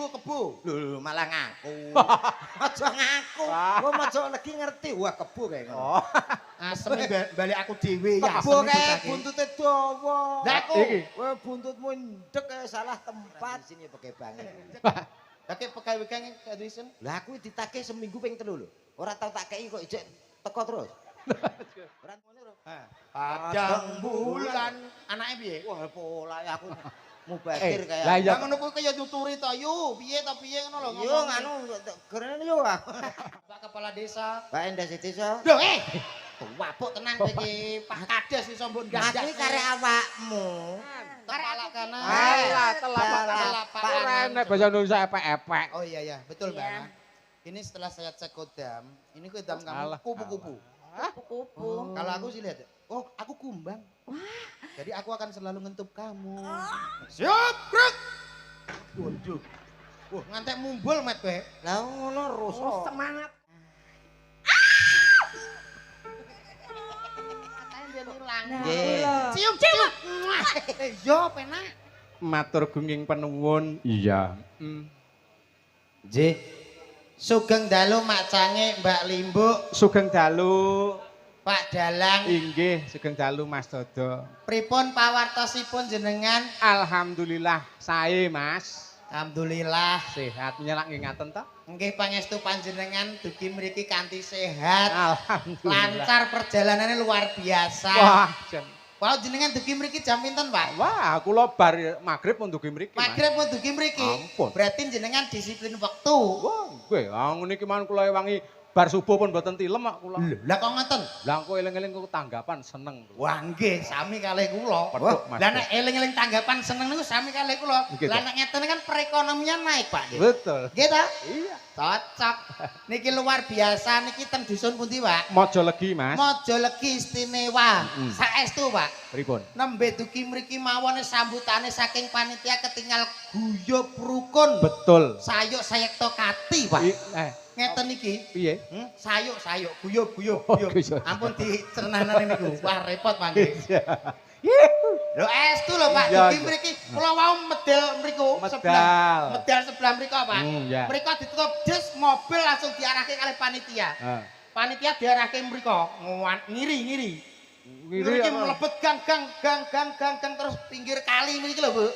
kebo. Lho malah ngaku. Aja ngaku. Wong aja lagi ngerti. Wah kebo kae ngono. Oh. Asem balik aku dhewe ya. Kebo kae buntute dawa. Lah aku kowe buntutmu ndek salah tempat. Di sini pakai banget. Oke pegawai kang kadisen. Lah aku ditake seminggu ping 3 lho. Ora tau tak kei kok ijek teko terus. Ora ngono lho. Padang bulan anake piye? Wah pola aku mubazir kaya. Lah iya. Ngono kuwi kaya nyuturi to yu, piye to piye ngono lho. Yo nganu keren yo. Pak kepala desa. Pak Endas desa. Lho wabuk tenan kowe iki Pak Kades iso mbok Aku iki karek awakmu. Kepala kanan. Alah telapak. Ora enek bahasa Indonesia epek-epek. Oh iya betul Mbak. Ini setelah saya cek kodam, ini kodam kamu kupu-kupu. Kupu-kupu. Kalau aku sih lihat, oh aku kumbang. Jadi aku akan selalu ngentup kamu. Siap, gerak. Waduh. Wah, ngantek mumbul met kowe. Lah ngono rusak. Semangat. Katanya dia hilang. Nggih. Cium, cium. Yo, penak. Matur gunging penuwun. Iya. Nggih. Sugeng dalu Mak Cange, Mbak Limbuk, Sugeng dalu. Pak Dalang. Inggih, sugeng dalu Mas Dodo. Pripun pawartosipun jenengan? Alhamdulillah sae, Mas. Alhamdulillah. Sehat nyelak nggih ngaten to? Nggih pangestu panjenengan dugi mriki kanthi sehat. Alhamdulillah. Lancar perjalanannya luar biasa. Wah, jan. Wow, jenengan dugi mriki jam pinten, Pak? Wah, kula bar magrib pun dugi mriki, Mas. Magrib mau dugi mriki. Ampun. Berarti jenengan disiplin waktu. Wah, nggih, ngono iki man kula ewangi bar subuh pun mboten tilem kok kula. Lah kok ngoten? Lah engko eling-eling kok tanggapan seneng. Wah, nggih, sami kalih kula. Pedhok, Mas. Lah nek eling-eling tanggapan seneng niku sami kalih kula. Nggih, Lah Pak. nek ngeten kan perekonomian naik, Pak. Nggih. Betul. Nggih ta? Iya. Cocok. Niki luar biasa niki teng dusun pundi, Pak? Mojo legi, Mas. Mojolegi istimewa. Saestu, Pak. Pripun? Nembe dugi mriki mawon sambutane saking panitia ketinggal guyub rukun. Betul. Sayuk sayekto kati, Pak. Ngeten iki. Piye? Sayuk guyub Oh, guyub. guyub. Ampun dicernanane niku. Wah repot mangke. Lho estu lho Pak, Iya, dugi iya. mriki kula wau medal mriku Medal. Medal sebelah mriku, Pak. Ya. Mriko ditutup des mobil langsung diarahke kalih panitia. Panitia diarahke mriko ngiri. Ngiri Iki apa? mlebet gang terus pinggir kali mriki lho, Bu.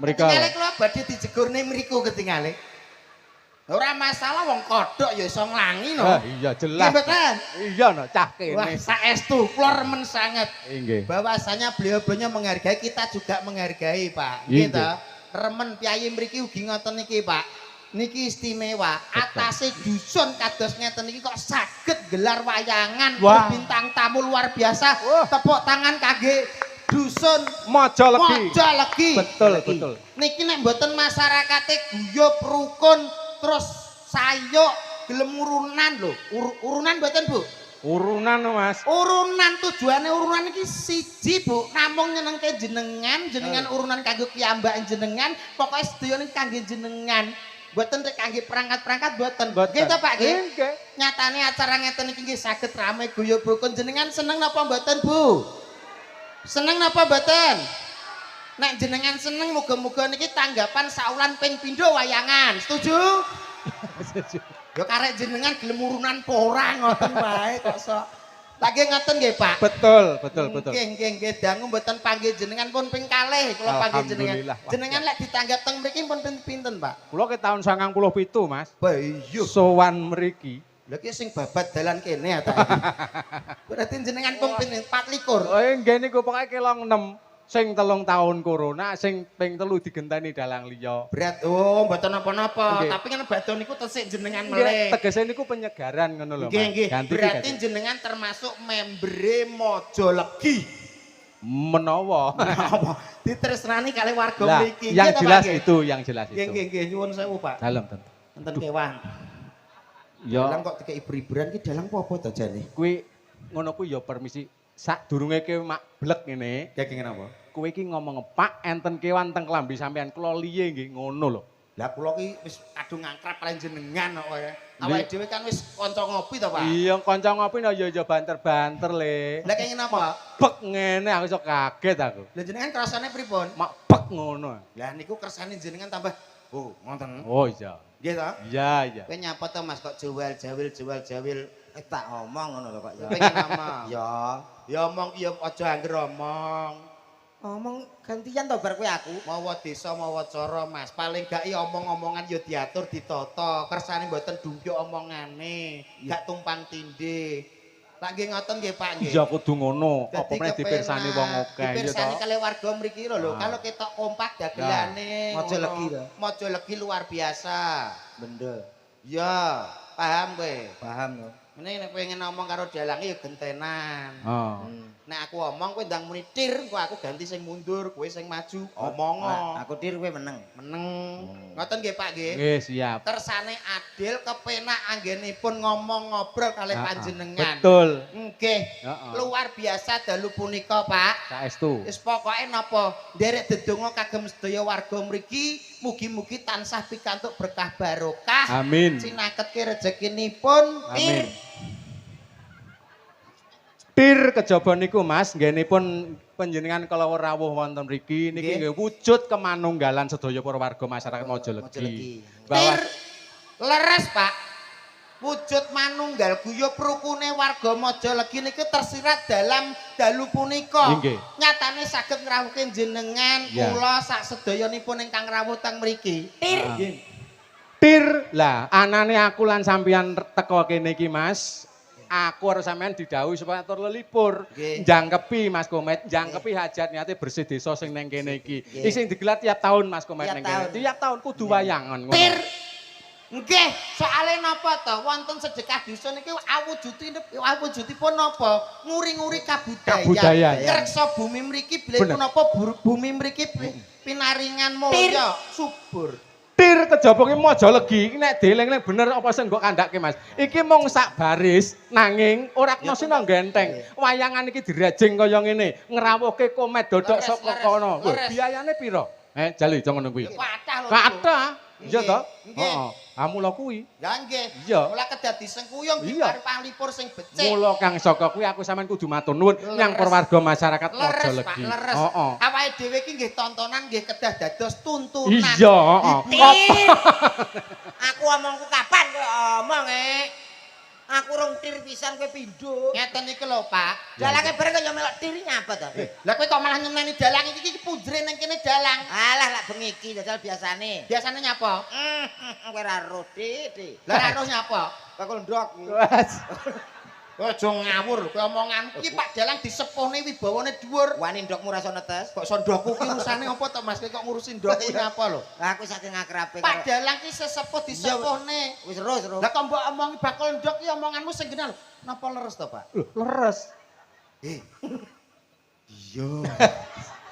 Mereka. Ketinggalan kula badhe dijegurne mriku ketinggalan. Ora masalah wong kodhok ya iso nglangi no. Iya jelas. Nggih mboten? Iya no, cah Wah, kene. saestu kula remen sangat. Inggih. Bahwasanya beliau-beliaunya menghargai, kita juga menghargai, Pak. Iya, Gitu. Remen piyayi mriki ugi ngoten niki, Pak. Niki istimewa. Atase dusun kados ngeten niki kok saged gelar wayangan Wah. bintang tamu luar biasa. Wah. Tepuk tangan kangge dusun Mojo legi. Mojolegi. Betul. Niki nek mboten masyarakate guyub rukun terus sayuk gelem urunan lho. Urunan mboten, Bu? Urunan Mas. Urunan tujuane urunan iki siji, Bu. Namung nyenengke jenengan urunan kanggo piyambak jenengan, pokoke sedaya niki kangge jenengan. Mboten rek kangge perangkat-perangkat mboten. Nggih to, Pak nggih? Nggih. Nyatane acara ngeten iki nggih saged rame guyub rukun. Jenengan seneng napa mboten, Bu? Seneng napa mboten? Nek jenengan seneng muga-muga niki tanggapan saulan ping pindho wayangan. Setuju? Yo karek jenengan gelem urunan apa ora ngoten wae kok sok. Lagi ngoten nggih, Pak. Betul. Nggih, dangu mboten panggil jenengan pun ping kalih kula panggil jenengan. Alhamdulillah. Wah, Jenengan lek ditanggap teng mriki pun pinten, Pak? Kula ke tahun 97 Mas. Bayu. Sowan mriki. Lha ki sing babat dalan kene ta iki. Berarti jenengan pun ping 24. Oh nggih niku pokoke kelong 6. Sing 3 tahun corona, sing ping 3 digenteni dalang liya. Berat. Oh, mboten napa-napa. Nggih. Tapi kan badhe niku tesik jenengan Nggih, meleh. tegese niku penyegaran ngono lho, Mas. Nggih. Ganti Berarti ganti. jenengan termasuk membre Mojolegi. Menawa. Apa? Ditresnani kalih warga Lah, mriki. yang Nggih to, jelas Pak, nggih? itu, yang jelas Nggih, itu. nyuwun sewu, Pak. Dalem ten. Enten kewan. Dalang Ya kok dikei ibu-iburan ki dalang apa to jane? kuwi ngono kuwi ya permisi. Sadurunge ke mak blek ngene, Kayak ngene apa? kowe iki ngomong Pak enten kewan teng klambi sampean kula liye nggih ngono lho. Lah kula ki wis kadung ngangkrap kalian jenengan kok ya. Awake dhewe kan wis kanca ngopi to, Pak. Iya kanca ngopi no ya banter-banter le. Lah kayak ngene apa? Bek ngene aku iso kaget aku. Lah jenengan kerasane pripun? Mak bek ngono. Lah niku kersane jenengan tambah Bu, ngoten. Oh iya. Nggih to? Iya, iya. Kowe nyapa to Mas kok jual-jawil. Tak omong ngono lho kok ya. Pengen ngomong. Ya, Ya omong ki ya aja angger omong. omong gantian to bar kowe aku. Mawa desa mawa cara Mas. Paling gak ya omong-omongan ya diatur ditata. Kersane mboten dumpyuk omongane. Gak tumpang tindih. Lah nggih ngoten nggih Pak nggih. Iya kudu ngono. Apa Dadi meneh dipirsani wong kepenak. akeh ya Dipirsani to. kali warga mriki lho. Kalau ketok kompak dagelane. Mojo ngono. legi to. Mojo legi luar biasa. Benda. Ya, paham kowe. Paham to. Meneh nek pengen ngomong karo dalange ya gentenan. Heeh. Nek aku omong kowe ndang muni tir, kok aku ganti sing mundur, kowe sing maju. Omong. Aku dir kowe meneng. Meneng. Ngoten nggih Pak nggih. Nggih, siap. Kersane adil kepenak anggenipun ngomong ngobrol kalih panjenengan. Betul. Nggih. Heeh. Luar biasa dalu punika, Pak. Saestu. Wis pokoke napa nderek dedonga kagem sedaya warga mriki, mugi-mugi tansah pikantuk berkah barokah. Amin. Sinaketke rezekinipun. Amin. Tir kejaba niku Mas, nggenipun panjenengan kala rawuh wonten mriki niki Nggih. nggih wujud kemanunggalan sedaya para warga masyarakat Mojo Mojo Legi. Legi. Bahwa Tir leres, Pak. Wujud manunggal guyub rukune warga Mojo Legi niki tersirat dalam dalu punika. Nggih. Nyatane saged ngrawuhke jenengan Ya. kula sak sedayanipun ingkang rawuh teng mriki. Tir. Ah. Tir lah anane aku lan sampeyan teko kene iki Mas. Aku harus sampean didhawuhi supaya tur lelipur. Nggih. Jangkepi Mas Komet, jangkepi hajat niate bersih desa sing neng kene iki. Nggih. Iki sing digelar tiap tahun Mas Komet Tiap neng kene. tahun. Tiap tahun kudu wayangan ngono. Tir. Nggih, soalé napa to? Wonten sedekah dusun iki awujudipun napa? Nguri-nguri kabudayaan. Kabudayaan. Ngreksa bumi mriki bilih Bener. punapa bumi mriki pinaringan mulya subur. Tir kejaba ki Mojo Legi iki nek dieling-eling bener apa sing mbok kandhake Mas. Iki mung sak baris nanging ora kena sina genteng. Wayangan iki dirajing kaya ngene, ngrawuhke komet dodok Leres, saka leres, kono. Lho, leres. biayane pira? Jali aja ngono kuwi. Kathah lho. Kathah. Iya to? Nggih. Heeh. Ah mula kuwi. Ya nggih. Iya. Mula kedadi sengkuyung Iya. dipari panglipur sing becik. Mula kang saka kuwi aku sampean kudu matur nuwun nyang Leres. warga masyarakat Mojo Leres, Pak, Legi. leres. Heeh. Awake dhewe iki nggih tontonan nggih kedah dados tuntunan. Iya, heeh. Tir. Aku omongku kapan kowe omong Aku rong tir pisan kowe pindho. Ngeten iki lho, Pak. Dalange bareng kok ya melok tir nyapa to? Lah kowe kok malah nyeneni dalang iki punjere ning kene dalang. Alah lak bengi iki jajal biasane. Biasane nyapa? Kowe ora ro Dik. Lah ora roh nyapa? Bakul ndok. Wes. Aja ngawur kowe omongan. Iki Pak Dalang disepuhne wibawane dhuwur. Wani ndokmu ra netes. Kok sondokku ki urusane apa to Mas? Kowe kok ngurusin ndok kuwi ngapa lho? Lah aku saking akrabe Pak Dalang ki sesepuh disepuhne. Wis ro. Lah kok mbok omongi bakal ndok ki omonganmu sing genah lho. Napa leres to, Pak? Lho, leres. Iya.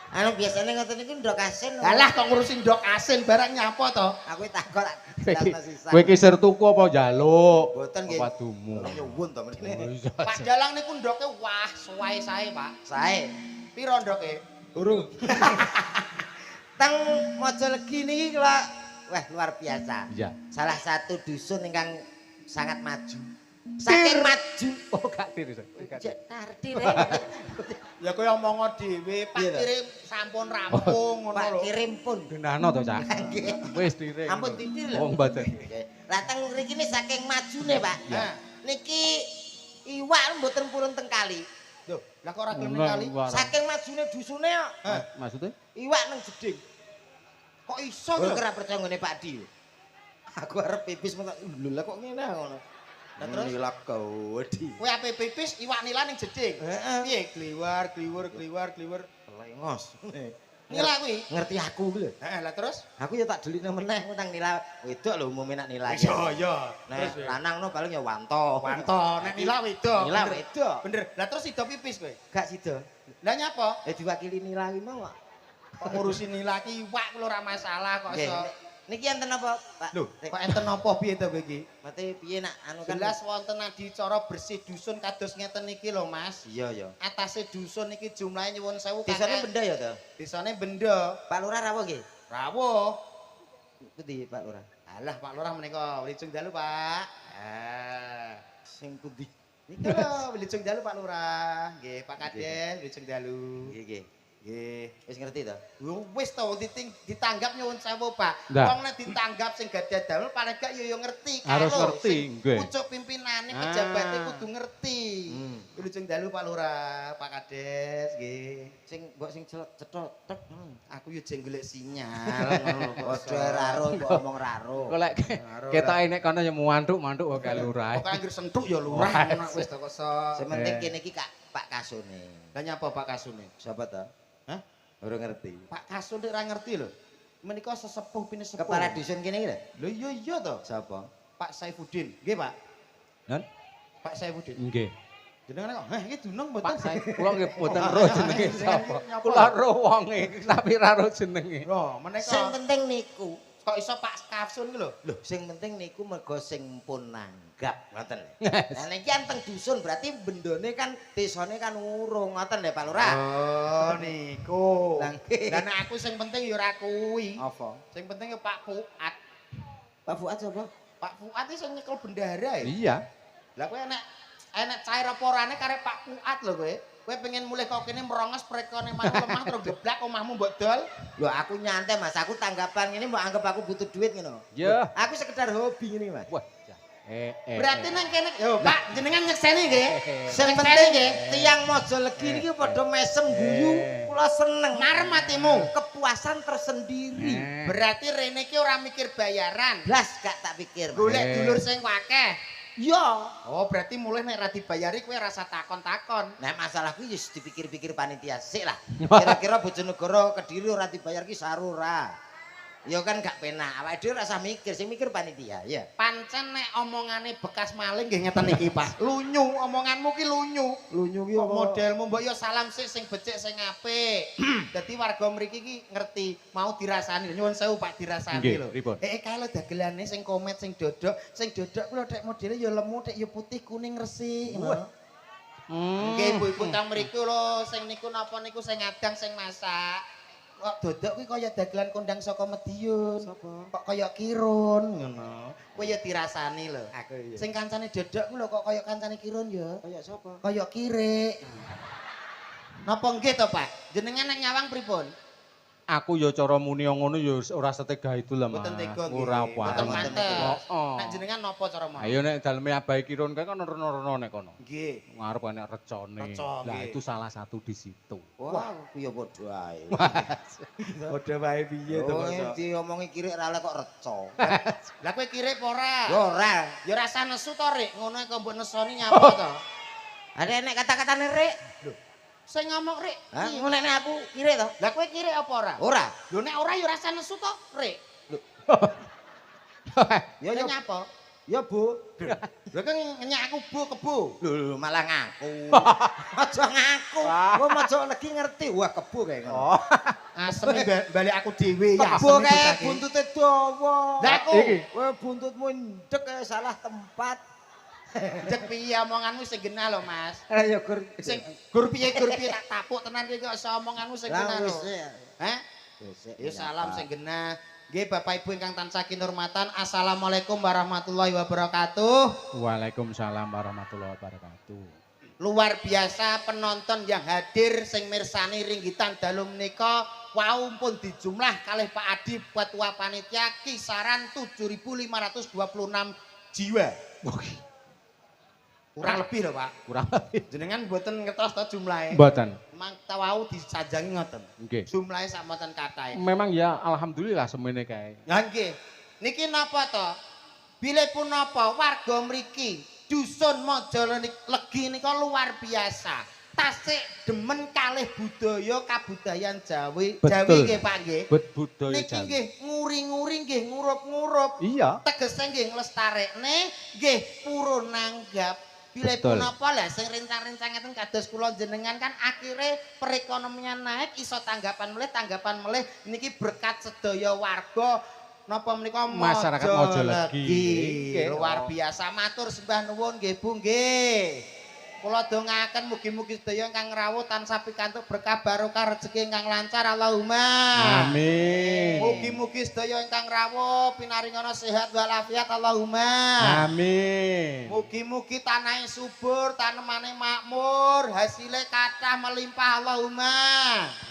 Anu biasane ngoten iki ndok asin. Alah kok ngurusin ndok asin barang nyapa to? Aku takon tak Kowe jelasno sisan. iki sir tuku apa njaluk? Mboten nggih. Apa dumu? Ora nyuwun to mrene. Pak Dalang niku ndoke wah suwae sae, Pak. Sae. Piro ndoke? Durung. Teng Mojo Legi niki kula wah luar biasa. Iya. Salah satu dusun ingkang sangat maju. Saking maju. Oh, gak tir. Jek tartir. Ya kowe omong dhewe, Pak Iya, Pak. Kirim sampun rampung ngono Pak lho. kirim pun. Genahno to, Cak. Nggih. Wis tiring. Ampun titir lho. Oh, mboten. Lah teng mriki ini saking majune, Pak. Nah, Niki iwak mboten purun teng kali. lho, lah kok ora gelem Enggak, kali? enggak. Saking majune dusune kok Maksudnya? iwak nang jeding. Kok iso Kowe lho? ora percaya ngene Pak Di. Aku arep pipis mengko lho lah kok ngene ngono. Lah terus Nilak kau Di. Kowe ape pipis iwak nila ning jeding. Heeh. Piye kliwar. Lengos. Nila kuwi. Ngerti aku lho. Heeh, lah terus? Aku ya tak delik nang meneh tentang nila wedok lho umume nak nila. iya. Nah, lanang no paling ya wanto. Wanto, nek nila wedok. Nila Bener. wedok. Bener. Lah terus sida pipis kowe? Gak sida. Lah nyapa? Diwakili nila ki mau. Kok ngurusin nila ki iwak kuwi ora masalah kok Nggih. iso. Niki enten apa, Pak? Lho, kok enten apa piye to kowe iki? Mate piye nak anu kan? Jelas wonten adicara bersih dusun kados ngeten iki lho, Mas. Iya ya. Atase dusun iki jumlahe nyuwun sewu Desane benda ya to? Desane benda. Pak Lurah rawuh nggih? Rawuh. Pundi Pak Lurah? Alah Pak Lurah menika Wilujeng dalu, Pak. Ah. Sing pundi? Niki lho Wilujeng dalu Pak Lurah. Nggih, Pak Kades Wilujeng dalu. Nggih nggih. Nggih. Wis ngerti to? Wis to ditanggap nyuwun sewu, Pak. Ndah. Wong nek ditanggap sing gadah damel paling gak yo ngerti. Harus Karo ngerti, sing nggih. pucuk pimpinane pejabat kudu ngerti. Hmm. Wilujeng dalu Pak Lurah, Pak Kades, nggih. Sing mbok sing cetok. Aku yo jeng golek sinyal ngono lho. Padha raro kok omong raro. Kok lek ketoke nek kono ya mantuk-mantuk kok lurah. Pokoke anggere sentuk ya Lurah ngono wis to kosok. Sing penting kene iki Pak Kasune. Lah nyapa Pak Kasune? Siapa to? Hah? Ora ngerti. Pak Kasune ora ngerti lho. Menika sesepuh pine sepuh. Kepala dusun kene iki lho. Lho iya to. Siapa? Pak Saifuddin. Nggih, Pak. Kan? Pak Saifuddin. Nggih. Jenengan kok, "Heh, iki dunung mboten?" Pak saya kula nggih boten ro jenenge sapa. Kula ro wonge tapi ra ro jenenge. Loh, menika Sing penting niku. kok iso Pak Kasun ki lho. Lho, sing penting niku mergo sing pun nanggap, ngoten lho. Lah niki anteng dusun berarti bendone kan desane kan urung, ngoten lho Pak Lurah. Oh, niku. Lah nggih. Lah nek aku sing penting ya ora kuwi. Apa? Sing penting ya Pak Fuad. Pak Fuad sapa? Pak Fuad iki sing nyekel bendahara ya. Iya. Lah kowe enek cair apa orane karep Pak Fuad lho kowe. Kowe pengen mulih kok kene merongos prekone manuk lemah terus geblak omahmu mbok dol. Lho aku nyantai Mas, aku tanggapan ngene mbok anggap aku butuh duit ngono. Ya. Aku sekedar hobi ngene Mas. Wah. Berarti nang kene yo Pak jenengan nyekseni nggih. Sing penting nggih, tiyang Majalegi niki padha mesem guyu, kula seneng. Marem atimu. Kepuasan tersendiri. Berarti rene iki ora mikir bayaran. Blas gak tak pikir. Mas. Golek dulur sing akeh. Iya. Oh, berarti mulai nek ra dibayari kowe rasa takon-takon. Nah masalah kuwi wis dipikir-pikir panitia sik lah. Kira-kira Bojonegoro Kediri ora dibayar ki sarura. Ya kan gak penak. Awake dhewe rasa mikir, sing mikir panitia, ya. Pancen nek omongane bekas maling nggih ngeten iki, Pak. Lunyu, omonganmu ki lunyu. Lunyu ki Kok modelmu mbok yo salam sik sing becik sing apik. Dadi warga mriki ki ngerti, mau dirasani. Nyuwun sewu Pak dirasani Nggih, lho. pripun? Kalau dagelane sing komet sing dodok ku lho tek modele yo lemu, tek yo putih kuning resik ngono. Nggih, ibu-ibu tang mriku lho sing niku napa niku sing adang sing masak. Kok dodok kuwi kaya dagelan kondang saka Madiun. Kok kaya kirun ngono. Kowe ya dirasani lho. Aku iya. Sing kancane dodok ku lho kok kaya kancane kirun ya. Kaya sapa? Kaya kirik. Napa nggih to, Pak? Jenengan nek nyawang pripun? Aku ya cara muni ngono ya ora setega itu lah Mas. Mboten tega nggih. Ora Mboten apa. pantes. Heeh. Nek jenengan napa cara mau? Ayo nek daleme Abahe Kirun kae kan reno-reno nek kono. Nggih. Ngarep enek recone. Reca, Lah nggih. itu salah satu di situ. Wah, aku ya padha ae. Padha wae piye Oh, diomongi kirik ra kok reca. Lah kowe kirik apa ora? Ya ora. Ya rasa nesu to, Rik. Ngono kok mbok nesoni nyapa to? Ada nek kata-katane rek. Sing ngomong, Rik. Hah, ngono nek aku kirik to? Lah kowe kirik apa ora? Ora. Lho nek ora ya rasa nesu to, Rik. Ya Ya ya nyapa? ya Bu. Lho kan nyak aku bu kebu. Lho malah ngaku. Aja ngaku. Wong Majalegi ngerti. Wah, kebo kae ngono. Asem balik aku dhewe ya. Kebo kae buntute dawa. Lah aku Kowe buntutmu ndek kae salah tempat. cek piye omonganmu sing genah lho, Mas. Ya gur. Sing gur piye tak tapuk tenan iki kok omonganmu sing genah lho. Hah? Ya salam sing genah. Nggih Bapak Ibu ingkang tansah kinurmatan, Assalamualaikum warahmatullahi wabarakatuh. Waalaikumsalam warahmatullahi wabarakatuh. Luar biasa penonton yang hadir sing mirsani ringgitan dalu menika wau pun dijumlah kalih Pak Adi Ketua Panitia kisaran 7.526 jiwa. Kurang lebih lho Pak. Kurang lebih. Jenengan mboten ngertos to jumlahe. Mboten. Mang tawau disajangi ngoten. Nggih. Jumlahe sak mboten kathah. Memang ya alhamdulillah semene kae. Lah nggih. Niki napa to? Bilih pun napa warga mriki dusun Majalegi nika luar biasa. Tasik demen kalih budaya kabudayan Jawi. Betul. Jawi nggih Pak nggih. Budaya Niki Jawi. nggih nguri-nguri nggih ngurup-ngurup. Iya. Tegese nggih nglestarekne nggih purun nanggap. Bilih Betul. punapa lah sing rencang-rencang ngeten kados kula jenengan kan akhire perekonomian naik iso tanggapan melih niki berkat sedaya warga napa menika Masyarakat Majalegi. Nggih, luar biasa matur sembah nuwun nggih Bu nggih. Kula dongaaken mugi-mugi sedaya ingkang rawuh tansah pikantuk berkah barokah rezeki ingkang lancar Allahumma. Amin. Mugi-mugi sedaya ingkang rawuh pinaringana sehat walafiat Allahumma. Amin. Mugi-mugi tanahe subur, tanemane makmur, hasilnya kathah melimpah Allahumma.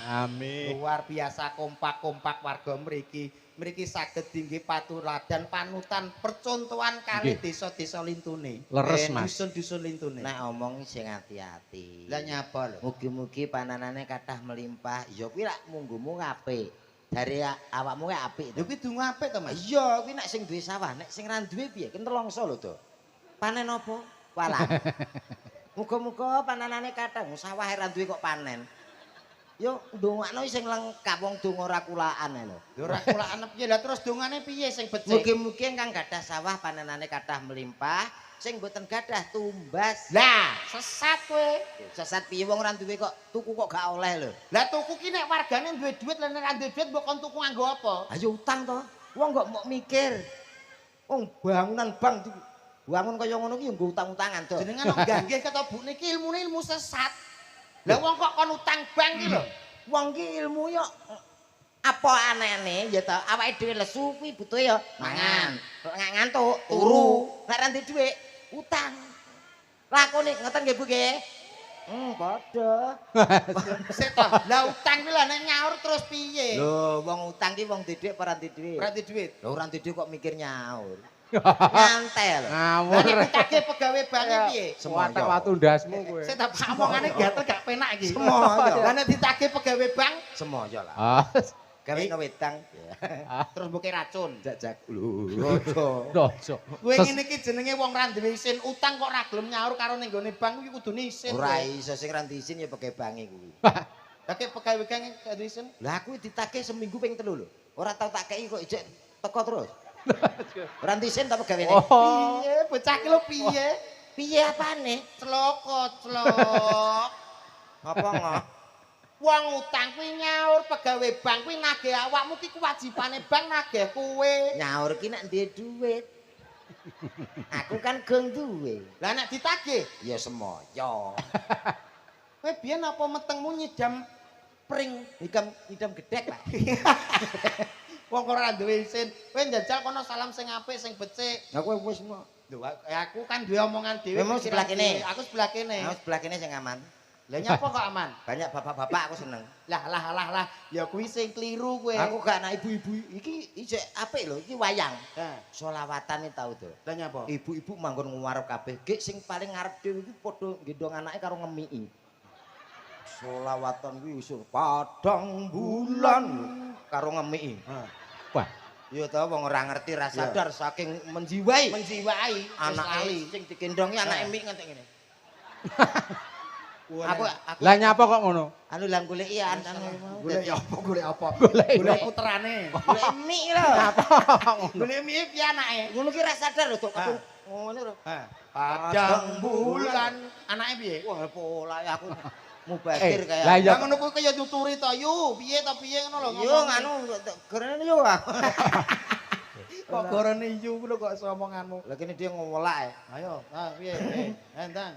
Amin. Luar biasa kompak-kompak warga mriki. Mriki saged dinggih patuladan panutan percontohan kali desa-desa lintune. Leres, Mas. Dusun-dusun lintune. Nek omong sing ati-ati. Lah nyapa lho? Mugi-mugi pananane kathah melimpah. Ya kuwi lak munggumu apik. Dari awakmu kuwi apik. Lho kuwi donga apik to, Mas? Iya, kuwi nek sing duwe sawah, nek sing ra duwe piye? Kentelongso lho to. Panen apa? Walah. Muga-muga pananane kathah, sawah ra duwe kok panen. Yo ndongakno sing lengkap wong donga ora kulaan lho. Lho ora kulaan piye? Lah terus dongane piye sing becik? Mugi-mugi ingkang gadah sawah panenane kathah melimpah, sing boten gadah tumbas. Lah, sesat kowe. Sesat piye wong ora duwe kok tuku kok gak oleh lho. Lah tuku ki nek wargane duwe duit lan nek ra duwe duit mbok kon tuku nganggo apa? Ayo utang to. Wong kok mok mikir. Wong bangunan bank bangun kaya ngono ki yo nggo utang-utangan to. Jenengan kok ganggih kata Bu niki ilmune ilmu sesat. Lah wong kok kon utang bank ki lho. Wong ki ilmu yo apa aneh-aneh ya ta awake dhewe lesu kuwi butuhe yo mangan. Nggak ngantuk, turu. Nek ra ndek dhuwit, utang. Lakone ngoten nggih Bu nggih. Padha. Sik to. Lah utang ki lho nek nyaur terus piye? Lho, wong utang ki wong didik apa ora didik? Ora duwe duit. Lho ora didik kok mikir nyaur. Nyantel. Lah Ngawur. nek ditagih pegawai bank piye? Watek watu ndasmu kowe. Sik tak omongane gatel gak penak iki. Semoyo. Lah nek ditagih pegawai bank Semoyo lah. Ah. Gawe wedang. terus mbok racun. Jak-jak lho. Rodo. Dojo. Kowe ngene iki jenenge wong ra duwe isin utang kok ra gelem nyaur karo ning gone bank kuwi kudune isin. Ora iso sing ra diisin ya pegawai bange kuwi. Lah kek pegawai bank gak duwe isin? Lah aku ditagih seminggu ping 3 lho. Ora tau tak kei kok ijek teko terus. Ora diisin ta pegawene. Oh. Piye bocah ki lho piye? Piye apane? Celok. Apa ngok? Wong utang kuwi nyaur pegawai bank kuwi nagih awakmu ki kewajibane bank nagih kowe. Nyaur ki nek duwe duit. Aku kan gong duwe. Lah nek ditagih, Ya semoyo. kowe biyen apa metengmu nyidam pring? Idam gedek lah. Wong ora duwe isin. Kowe njajal kono salam sing apik sing becik. Aku wis mo. Lho aku kan duwe omongan dhewe. Memang sebelah kene. Aku sebelah kene. Aku sebelah kene sing aman. Lah nyapa kok aman? Banyak bapak-bapak aku seneng. Lah. Ya kuwi sing kliru kowe. Aku gak anak ibu-ibu iki ijek apik lho, iki wayang. Nah, Selawatane tau to. lah nyapa? Ibu-ibu manggon ngarep kabeh. Gek sing paling ngarep dhewe iki padha gendong anake karo ngemiki. Selawatan kuwi usur padang bulan karo ngemiki. Wah. Ya ta wong ora ngerti ra sadar saking menjiwai. Menjiwai Anake sing digendongi anake mik nganti ngene. Aku Lah nyapa kok ngono? anu lan goleki anu golek apa? Golek Golek puterane. golek mik lho. Golek mie piye anake? Ngono ki ra sadar lho, Tok. Ngono lho. Padang bulan. Anake piye? Wah, pola aku mubazir kaya. Lah iya. Lah ngono kuwi kaya nyuturi to yu, piye to piye ngono lho. Yo nganu gerene yo aku. Kok gorene yu lho kok omonganmu. Lah kene dia ngolak. Ayo, piye? Entang.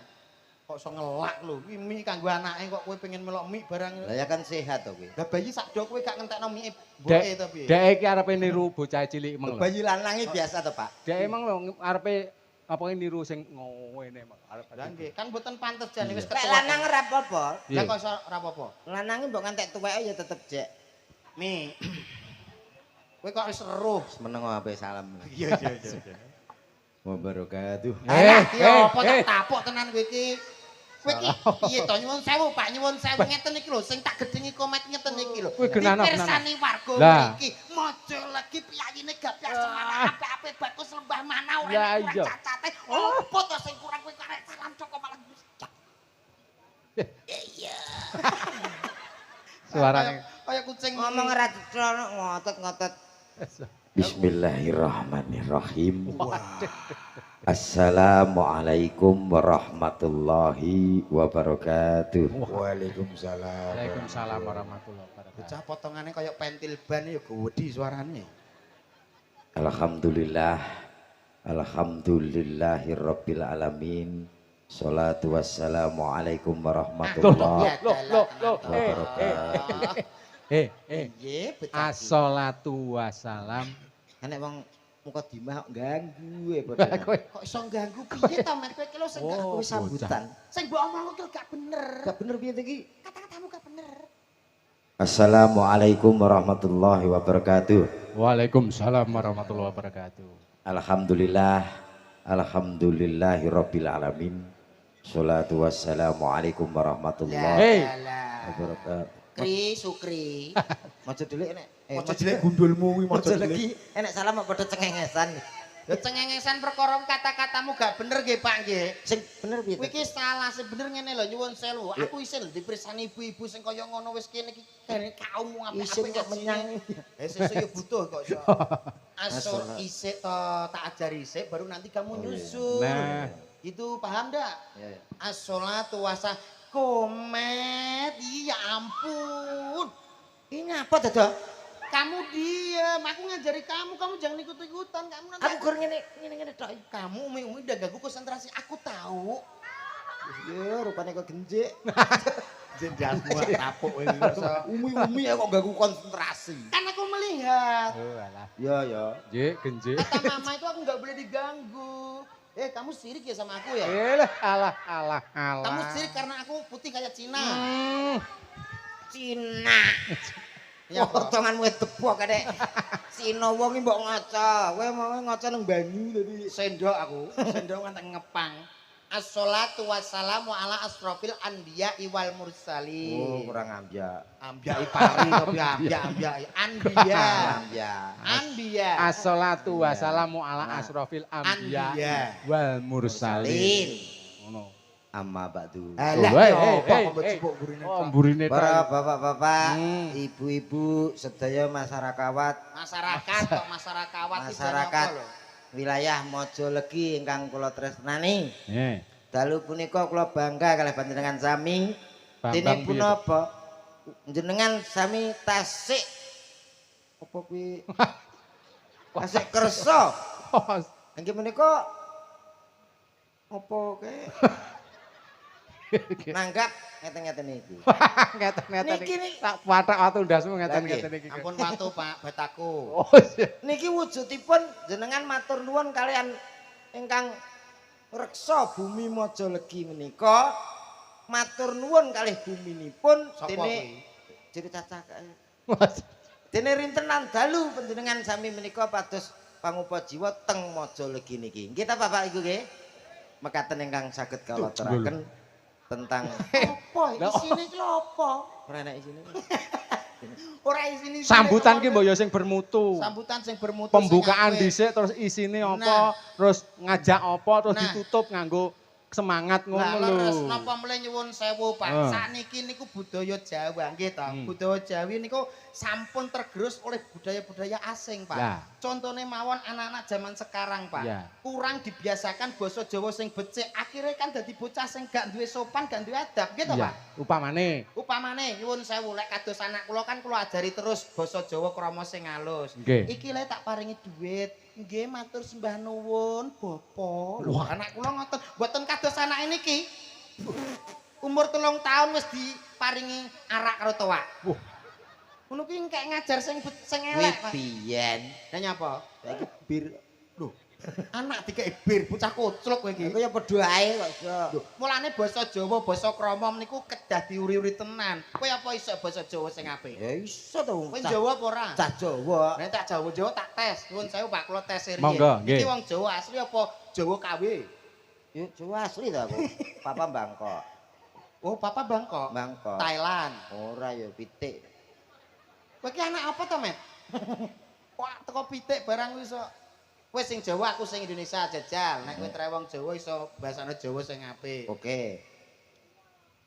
Kok iso ngelak lho. Kuwi mie kanggo anake kok kowe pengen melok mie barang. Lah ya kan sehat to kuwi. Lah bayi sakdo kowe gak ngentekno mie mboke to piye? Dek iki arepe niru bocah cilik emang lho. Bayi lanang iki biasa to, Pak. Dek emang lho arepe apa niru sing ngene emang arep. Lah nggih, kan mboten pantes jane wis Lek ketua. lanang ora apa-apa. Lah kok iso ora apa-apa? Lanange mbok ngantek tuweke ya tetep jek. Mi. Kowe kok wis eruh. Meneng ape salam. Iya. Wabarakatuh. Apa tak tapuk tenan kowe iki. Kowe iki piye to nyuwun sewu Pak, nyuwun sewu ngeten iki lho sing tak gedhengi komet ngeten iki lho. Kuwi genano, Pirsani warga Lah. mriki mojo lagi piyayine gabah semangat apik-apik bagus lembah manau Lah, enak iya. cacate. Opo to sing kurang kowe karek salam coko malah Suarane. kaya kucing Ngomong ora ditrono ngotot-ngotot. Bismillahirrahmanirrahim. Assalamualaikum warahmatullahi wabarakatuh. Waalaikumsalam. Waalaikumsalam warahmatullahi wabarakatuh. Bocah potongane kaya pentil ban ya gede suarane. Alhamdulillahirabbil alamin. Salatu wassalamualaikum Loh, warahmatullahi loh. wabarakatuh. Nggih, becaki. Assalatu wassalam. Nek wong muka dimah kok ganggu ya Kowe Kok iso ganggu piye to, Met? Kowe iki lho sing gak Oh, kowe sambutan. sing mbok omong iki gak bener. Gak bener piye to iki? Kata-katamu gak bener. Assalamualaikum warahmatullahi wabarakatuh. Waalaikumsalam warahmatullahi wabarakatuh. Alhamdulillah, alhamdulillahirabbil alamin. Sholatu wassalamualaikum warahmatullahi wabarakatuh. Kri Sukri. Maca dhelik nek. Maca jelek gundulmu kuwi maca lagi. Enek salah mau padha cengengesan. Ya cengengesan perkara kata-katamu gak bener nggih, Pak nggih. Sing bener piye to? Kowe iki salah sing bener ngene lho nyuwun sewu. Aku isin lho dipirsani ibu-ibu sing kaya ngono wis kene iki kene kaum apik-apik Isin kok menyang. Sesuk yo butuh kok iso. Asal isik to tak ajari isik baru nanti kamu nyusul. Nah. Itu paham ndak? Ya, ya. As-sholatu wasa komet. Iya ampun. Ini apa dadah? Kamu diam, aku ngajari kamu jangan ikut-ikutan. Kamu nanti Aku gur ngene tok. kamu umi-umi udah ganggu konsentrasi. Aku tahu. Ya rupane kok genjek. Jendasmu tapuk kowe iki. Umi-umi ya kok ganggu konsentrasi. Kan aku melihat. Oh alah. Ya ya. Jek genje. Kata mama itu aku nggak boleh diganggu. Kamu sirik ya sama aku ya? Alah. Kamu sirik karena aku putih kayak Cina. Cina. Ya, Potonganmu tebok kadek. Sino wong iki mbok ngaca. Kowe mau ngaca nang banyu tadi. sendok aku. Sendok ngantek ngepang. As-sholatu wassalamu ala asrofil anbiya wal mursalin. Oh, kurang ambyak. Ambiai pari tapi ambiai. Anbiya. Ambyak. Anbiya. Assalatu wassalamu ala asrofil Anbiya. anbiya wal mursalin. Ngono. Amma ba'du. Alah, Hei, yo, hei, kok hei, mbok hei. cipuk burine. Oh, mburine Para tok. bapak-bapak, Hmm. ibu-ibu, sedaya masyarakat Masyarakat kok masyarakat Masyarakat. wilayah Mojolegi ingkang kula tresnani. Nggih. Dalu punika kula bangga kalih panjenengan sami. Bambang Dene piye? punapa? Jenengan sami tasik apa kuwi? Tasik kersa. Oh, Nggih menika apa ke? Nanggap ngeten-ngeten iki. ngeten-ngeten Niki, iki. niki. Tak pathak watu ndasmu ngeten-ngeten iki. Ampun watu Pak, bataku. Oh, iya. Niki wujudipun jenengan matur nuwun kalian ingkang reksa bumi Mojolegi menika matur nuwun kalih buminipun Sapa dene kuwi? cerita cacak. Dene rintenan dalu panjenengan sami menika pados pangupa jiwa teng Mojolegi niki. Nggih ta Bapak Ibu nggih? Mekaten ingkang saged kawula aturaken tentang Apa isine iki lho apa? ora enak isine. Ora isine. Sambutan ki mbok ya sing bermutu. Sambutan sing bermutu. Pembukaan sing apik. dhisik terus isine Nah. apa, terus ngajak apa, terus Nah. ditutup nganggo semangat Lah ngono leres lho. napa mle nyuwun sewu Pak. Ah. Sakniki niku budaya Jawa nggih to. Hmm. Budaya Jawi niku sampun tergerus oleh budaya-budaya asing Pak. Ya. Contohnya mawon anak-anak zaman sekarang Pak. Ya. Kurang dibiasakan basa Jawa sing becik. Akhirnya kan dadi bocah sing gak duwe sopan, gak duwe adab gitu Iya, Pak. upamane. Upamane nyuwun sewu lek kados anak kula kan kula ajari terus basa Jawa krama sing halus. Nggih. Iki lek tak paringi duit, nggih matur sembah nuwun, Bapak. Lho, anak kula ngoten, mboten kados anake niki. Umur 3 tahun wis diparingi arak karo tuwak. Wah. Ngono kuwi engkek ngajar sing Kuwi elek, Pak. biyen Lah nyapa? saiki bir Anak dikek bir, bocah koclok kowe iki. Iku ya padha ae kok iso. Mulane basa Jawa, basa krama niku kedah diuri-uri tenan. Kowe apa iso basa Jawa sing apik? Ya iso to wong Kowe Jawa apa ora? cah Jawa. Nek tak Jawa tak tes. Nuwun sewu Pak, kula tes riyen. Monggo, nggih. Iki wong Jawa asli apa Jawa KW? Yo Jawa asli to aku. Papa Bangkok. Oh, Papa Bangkok. Bangkok. Thailand. Ora ya pitik. Kowe iki anak apa to, Met? Wah, teko pitik barang iso. Kowe sing Jawa, aku sing Indonesia jajal. Nek kowe trewong Jawa iso basane Jawa sing apik. Oke,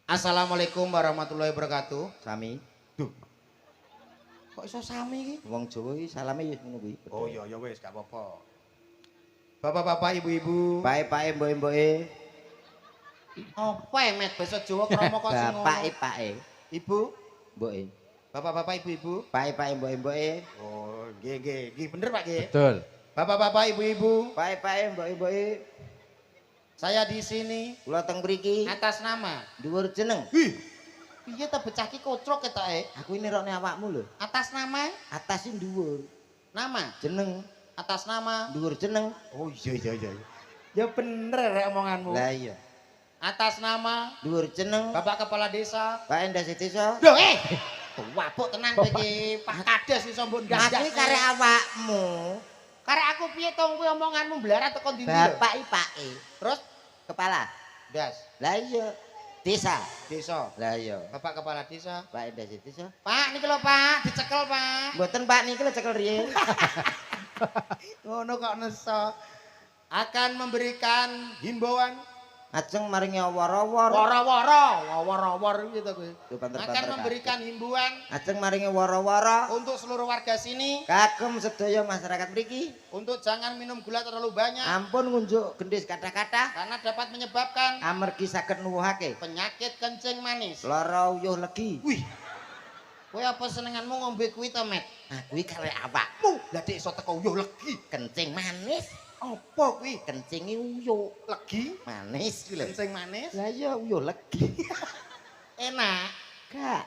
Assalamualaikum warahmatullahi wabarakatuh. sami. Kok iso sami iki? Wong Jawa iki salame ya ngono kuwi. Oh iya ya wis gak apa-apa. Bapak-bapak, ibu-ibu. Pae-pae mbok-mboke. Apa ya, Met? Basa Jawa krama kok sing ngono. Bapake-pake. Ibu, Mboke. bapak-bapak, ibu-ibu. Pae-pae mbok-mboke. Oh, nggih, bener Pak nggih. Betul. Bapak-bapak, ibu-ibu. Pae-pae mbok-mboke. Saya di sini Kula teng mriki atas nama. dhuwur jeneng. Piye ta bocah ki kocrok ketoke? Aku ini rokne awakmu lho. Atas nama, Atas sing dhuwur. nama, Jeneng, atas nama. dhuwur jeneng. Oh iya. Ya bener rek omonganmu. Lah iya. Atas nama Dhuwur jeneng Bapak Kepala Desa. Pak Endah Desa. Loh wapuk tenan kowe iki Pak Kades iso mbok Aku ndandas. iki kare awakmu. Karek aku piye tong kuwi omonganmu mblarat teko ndi lho. Bapak ipake. Terus Kepala. das Lah iya. Desa. desa. Lah iya. Bapak Kepala Desa. Pak Endah Desa. Pak niki lho Pak, dicekel Pak. Mboten Pak niki lho cekel riye. Ngono kok neso. Akan memberikan himbauan Ajeng maringi awar-awar. woro-woro gitu gue. Tuh, banter-banter Akan kabeh. memberikan himbauan Ajeng maringi wara-wara untuk seluruh warga sini kagem sedaya masyarakat mriki. untuk jangan minum gula terlalu banyak Ampun ngunjuk gendis kata-kata karena dapat menyebabkan amargi saged nuwuhake penyakit kencing manis. lara uyuh legi. Wih. Kowe apa senenganmu ngombe kuwi to, Met? Nah, kuwi kare awakmu Lah dek iso teko uyuh legi. kencing manis. Apa kuwi? Kencinge uyuh Legi, manis kuwi lho. kencing manis. Lah iya uyuh legi. Enak. Gak.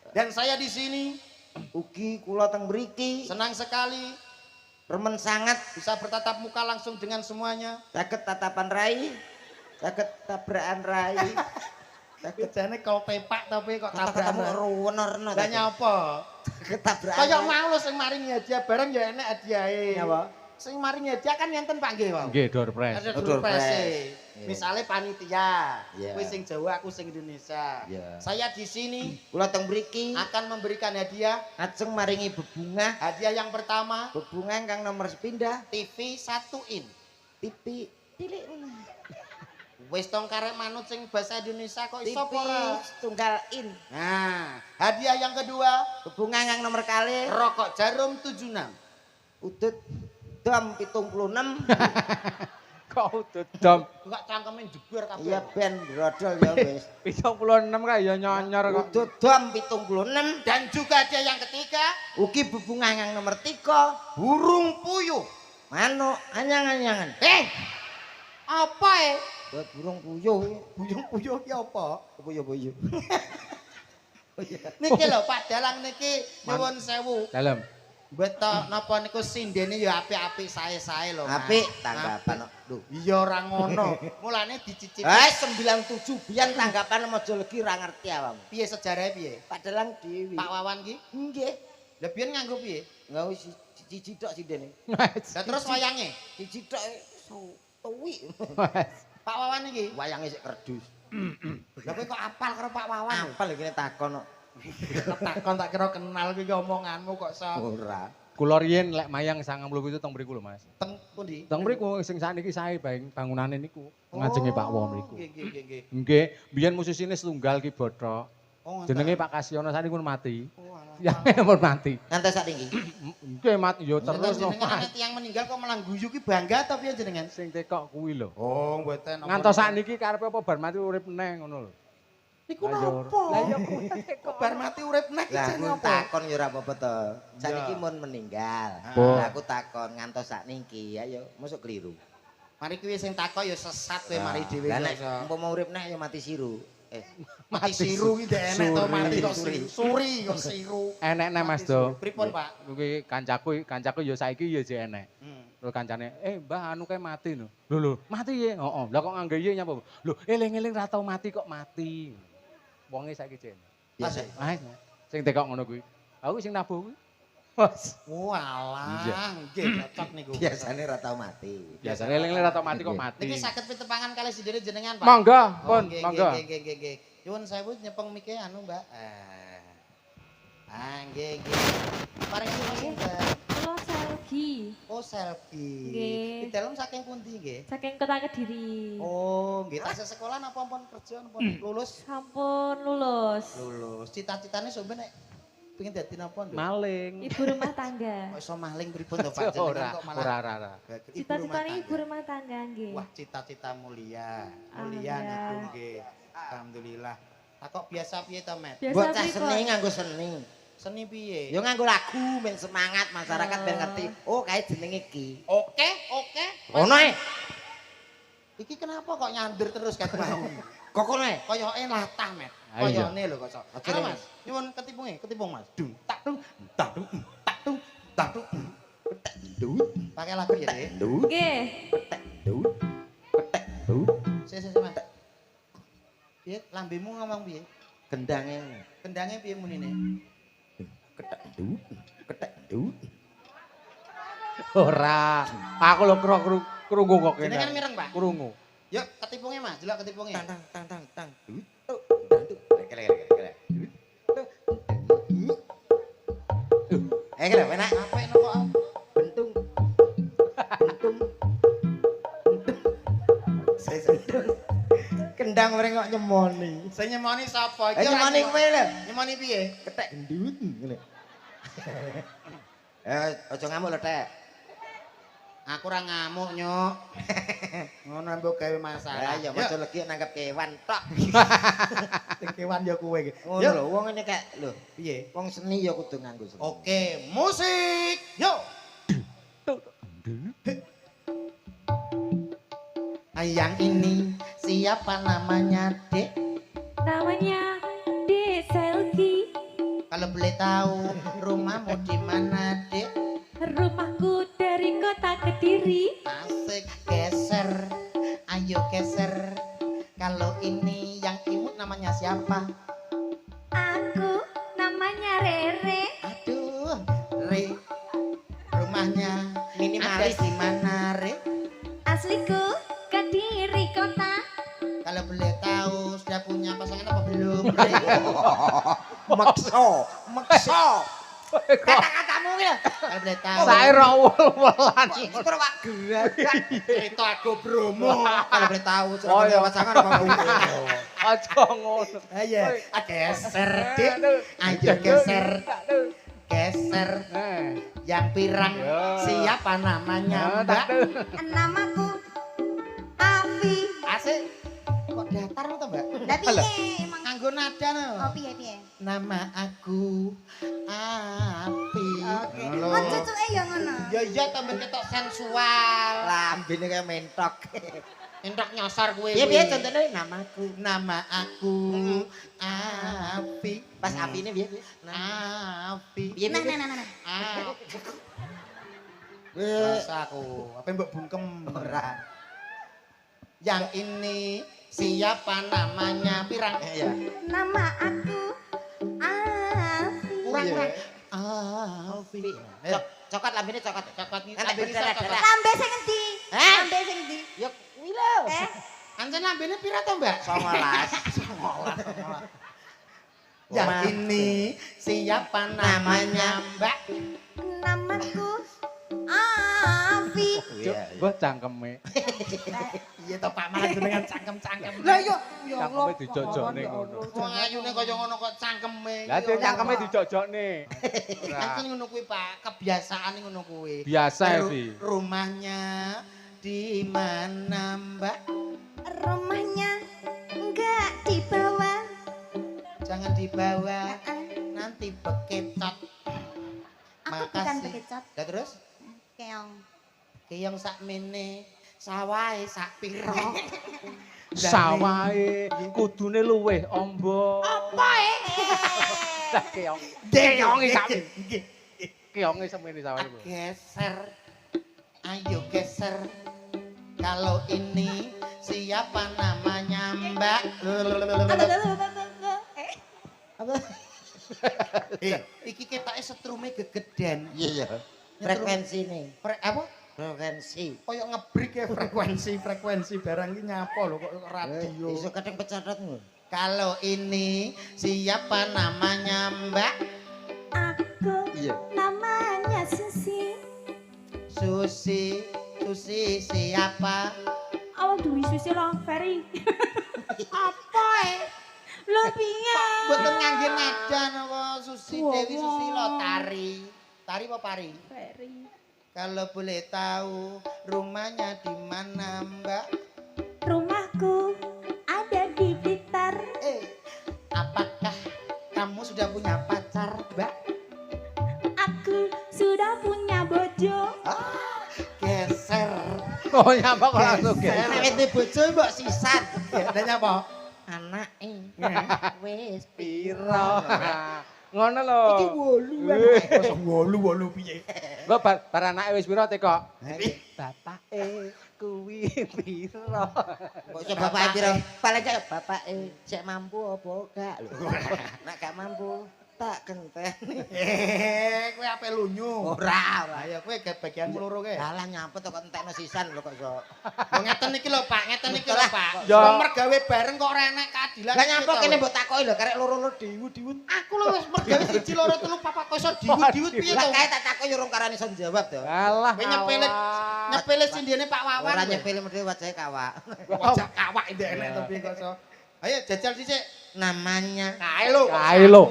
Dan saya di sini Ugi kula teng mriki senang sekali remen sangat bisa bertatap muka langsung dengan semuanya. saged tatapan rai, saged tabrakan rai. Saged Jane kau pepak tapi kok ketemu tabrakan. ruwen-ruwen. Lah nyapa? Ketabrakan. Kaya mau lho sing maringi hadiah bareng ya enek hadiahe. Nyapa? Sing maringi hadiah kan enten Pak nggih, Pak. Nggih, door press. Ada Oh, door door press. press. Iya. Misalnya panitia, Iya. kowe sing Jawa, aku sing Indonesia. Iya. Saya di sini Kula teng mriki akan memberikan hadiah. ajeng maringi bebungah. Hadiah yang pertama, Bebungah kang nomor sepindah TV 1 in. TV tilik Wis tong karek manut sing bahasa Indonesia kok TV iso apa ora? tunggal in. Nah, hadiah yang kedua, Bebungah kang nomor kalih rokok jarum 76. udut dom 76. Kok udut dom Enggak cangkemin jebar kabeh. Iya ben brodol ya wis. 76 kae ya nyonyor kok. Udut dom 76. Dan juga hadiah yang ketiga, Ugi bebungah kang nomor 3 burung puyuh. manuk anyang-anyangan. Apa Buat burung puyuh. Burung puyuh ki apa? Puyuh-puyuh. Niki lho Pak Dalang niki nyuwun sewu. Dalem. Beto napa niku sindene ya apik-apik sae-sae lho. Mas. Apik tanggapan. Lho. Iya ora ngono. Mulane dicicipi. 97 biyen tanggapan mojo legi ra ngerti awakmu. Piye sejarahe piye? Padahal dewi. Pak Wawan ki? Nggih. Lah biyen nganggo piye? Enggak wis cici tok sindene. Lah terus wayange? Cici tok tuwi. Pak Wawan iki? Wayange sik kerdus. Lah kowe kok apal karo Pak Wawan? Apal iki takon kok. Takon tak kira kenal ki omonganmu kok so. Ora. Kula riyen lek mayang 97 teng mriku lho, Mas. Teng pundi? Teng mriku sing sakniki sae bangunane niku. Ngajenge Pak Wong mriku. Nggih nggih nggih. Nggih, biyen musisine setunggal ki Bothok. Oh, Jenenge Pak Kasiono sakniki pun mati. Oh, alah. Ya pun mati. Ngantos sak niki. Nggih mati yo terus lho. jenengan ana tiyang meninggal kok malah guyu ki bangga ta piye jenengan? Sing tekok kuwi lho. Oh, mboten. Ngantos sakniki karepe apa bar mati urip neh ngono lho. Niku Lah, yo. napa? Lah iya kuwi tekok. Bar mati urip neh ki Lah jenenge aku apa? takon ya ora apa-apa to. Saniki Iya. mun meninggal. Oh. Lah aku takon ngantos sak niki ayo mosok keliru. Mari kuwi sing takok ya sesat kowe mari dhewe Lah nek kok. umpama urip neh ya mati siru. Mati siru ki ndek enek to Suri. mati kok Suri. suri kok siru. Enek neh Mas Mati Do. suri. Pripun, Pak? Kuwi kancaku ya saiki ya jek enek. Terus kancane, Mbah anu kae mati lho. Lho, mati ye? Heeh. Lah kok nganggo ye nyapa? Lho, eling-eling ra tau mati kok mati. Wonge saiki jek. Biasa. Ah, sing tekok ngono kuwi. Aku sing nabuh kuwi. Mas. Walah, nggih cocok niku. Biasane ra tau mati. Biasane eling-eling ra tau mati kok mati. Niki saged pitepangan kali sindene jenengan, Pak. Monggo, Oh, pun, nggih, monggo. Nggih, nggih, nggih, nggih. Nyuwun sewu nyepeng mike anu, Mbak. Nggih, nggih. Paring sing Mbak. Kula selgi Oh, selfie. Nggih. Di dalam saking pundi nggih? saking Kota Kediri. Oh, nggih. Tasih sekolah napa ampun kerja napa lulus? Sampun lulus. Lulus. Cita-citane sampeyan nek pengen dadi napa, Nduk? Maling. Ibu rumah tangga. Kok iso maling pripun to, Pak? Jenengan Ora, kok malah ora. Cita-citane ibu tangga. rumah tangga nggih. Wah, cita-cita mulia. Mulia Alhamdulillah. niku nggih. Alhamdulillah. Tak kok biasa piye to, Met? Biasa Bocah pripun? seni nganggo seni. Seni piye? Ya nganggo lagu ben semangat masyarakat ben ngerti. Oh kae jenenge iki. Oke, oke. Ono e. Iki kenapa kok nyandur terus kat mau? Kokone. Koyoke latah, Met. Ah, iya. Koyone lho kok. Oke, Ayo, Mas. Mas. Nyuwun ketipung, Mas. Dung tak dung, tak dung, tak dung, tak dung. Dut, Pakai lagu ya, Dek. dut, Nggih. dut, dut. Sik, Mas. Piye lambemu ngomong piye? Gendange. Kendangnya piye munine? Ketek dut, ketek dut. Ora. Aku lho krungu kok kene. Jenengan mireng, Pak. Krungu. Yuk, ketipungnya, Mas. Delok ketipungnya. Tang tang tang tang. Dut, dut. Kele. Kira enak. Apa ini kok? Bentung. Bentung. Bentung. Kendang mereka kok nyemoni. Saya nyemoni sapa? Eh nyemoni kowe lho. Nyemoni piye? Ketek gendut ngene. Aja ngamuk lho, Tek. Aku ora ngamuk, Nyuk. Ngono mbok gawe masalah. Ya maca legi nanggap kewan tok. Kewan ya kowe iki. Ngono lho, wong ngene kek lho. Piye? Wong seni ya kudu nganggo seni. Oke, musik. Yuk. Yang ini siapa namanya, Dek? Namanya Dek Selgi. Kalau boleh tahu rumahmu di mana, Dek? Rumahku dari kota Kediri. Asik, geser. Ayo geser. Kalau ini yang imut namanya siapa? Aku namanya Rere. Aduh, Re. Rumahnya Minimalis. ada di mana, Re? Asliku Kediri kota. Kalau boleh tahu sudah punya pasangan apa belum, Re? Makso. Makso. Kata-katamu ya. Kalau boleh tahu. Sae ra wul-wulan. Iku Pak gerakan. Itu aku Bromo. Kalau boleh tahu sudah Oh, punya iya. pasangan apa belum? Aja ngono. Ayo, geser, Dik. Ayo geser. Geser. Yang pirang Ya. siapa namanya, Mbak? Namaku Avi. Asik. Kok datar to, Mbak? Lah piye emang? Nganggo nada no. Oh piye? Nama aku Api. Oke. Lho. Oh cucuke ya ngono. Ya iya tambah ketok sensual. Lambene kayak mentok. Entok nyosor kowe. Piye piye contone namaku. Nama aku Api. Pas apine piye piye? Api. Piye piye. Bahasa aku. Apa mbok bungkem ora? Yang ini siapa namanya? Pirang. Iya. Nama aku Avi. Kurang Iya. kurang. Api. Cokot lambene cokot. Cokot Ngantek berdarah-darah. Lambe sing endi? Hah? Lambe sing endi? Ya kuwi lho. Anjen lambene pira to, Mbak? 19. Yang ini siapa namanya, Mbak? Namaku Avi. Mbah cangkeme. Iya to Pak malah jenengan cangkem-cangkem. Lah yo ya Cangkeme dijojokne ngono. Wong ayune kaya ngono kok cangkeme. Lah dhewe cangkeme dijojokne. Kan ngono kuwi Pak, kebiasaan ngono kuwi. Biasa sih. Rumahnya di mana, Mbak? Rumahnya enggak di bawah. Jangan dibawa, nanti bekecot. Aku bukan bekecot, Lah terus? keong. Keyong sakmene, sawahe sak pira. Sawahe kudune luweh amba. Apa Lah keong. Keonge sami. Keonge semene sawahe. Geser. Ayo geser. Kalau ini siapa namanya, Mbak? Iki ketoke setrume gegeden. Iya. Frekuensi nih. Apa? Frekuensi. Koyok ngebrik ya frekuensi barang iki nyapa lho kok radio. Iso kadang pecatat ngono. Kalau ini siapa namanya, Mbak? Aku Iya. namanya Susi. Susi. Susi siapa? Awak duwe Susi lho, Ferry. Apa Lho piye? Mboten ngangge nada napa Susi Dewi Wow. Susilo tari. Tari apa pari? Ferry. Kalau boleh tahu rumahnya di mana, Mbak? Rumahku ada di Blitar. Apakah kamu sudah punya pacar, Mbak? Aku sudah punya bojo. Geser. Oh nyapa kok langsung ge. Nek wis bojo mbok sisan. Lah nyapa? Anake wis Piro. Ngono lho. iki 8 Wolu piye? Engko bar anake wis piro teko? Bapake kuwi piro? Kok iso bapake piro? Paling gak bapake sik mampu apa gak lho. Nek gak mampu tak genteni. Kowe ape lunyu? Ora. Ayo kowe ge bagian loro ge. Dalah nyampet kok entekno sisan lho kok iso. Kok ngeten iki lho Pak, ngeten iki lho Pak. Ya. Wong mergawe bareng kok ora enek keadilan. Lah nyampet kene mbok takoki lho karek loro-loro diwu-diwut. Aku lho wis mergawe 1 2 3 4 kok iso diwut-diwut piye Lah to? kae tak takoki urung karane iso jawab to. Alah. Kowe nyepele sindene Pak Wawan. Ora nyepele medhe wajahe kawak. Wajah kawak ndek enek to piye kok iso. Ayo jajal sithik. Namanya Kae lho. Kae lho.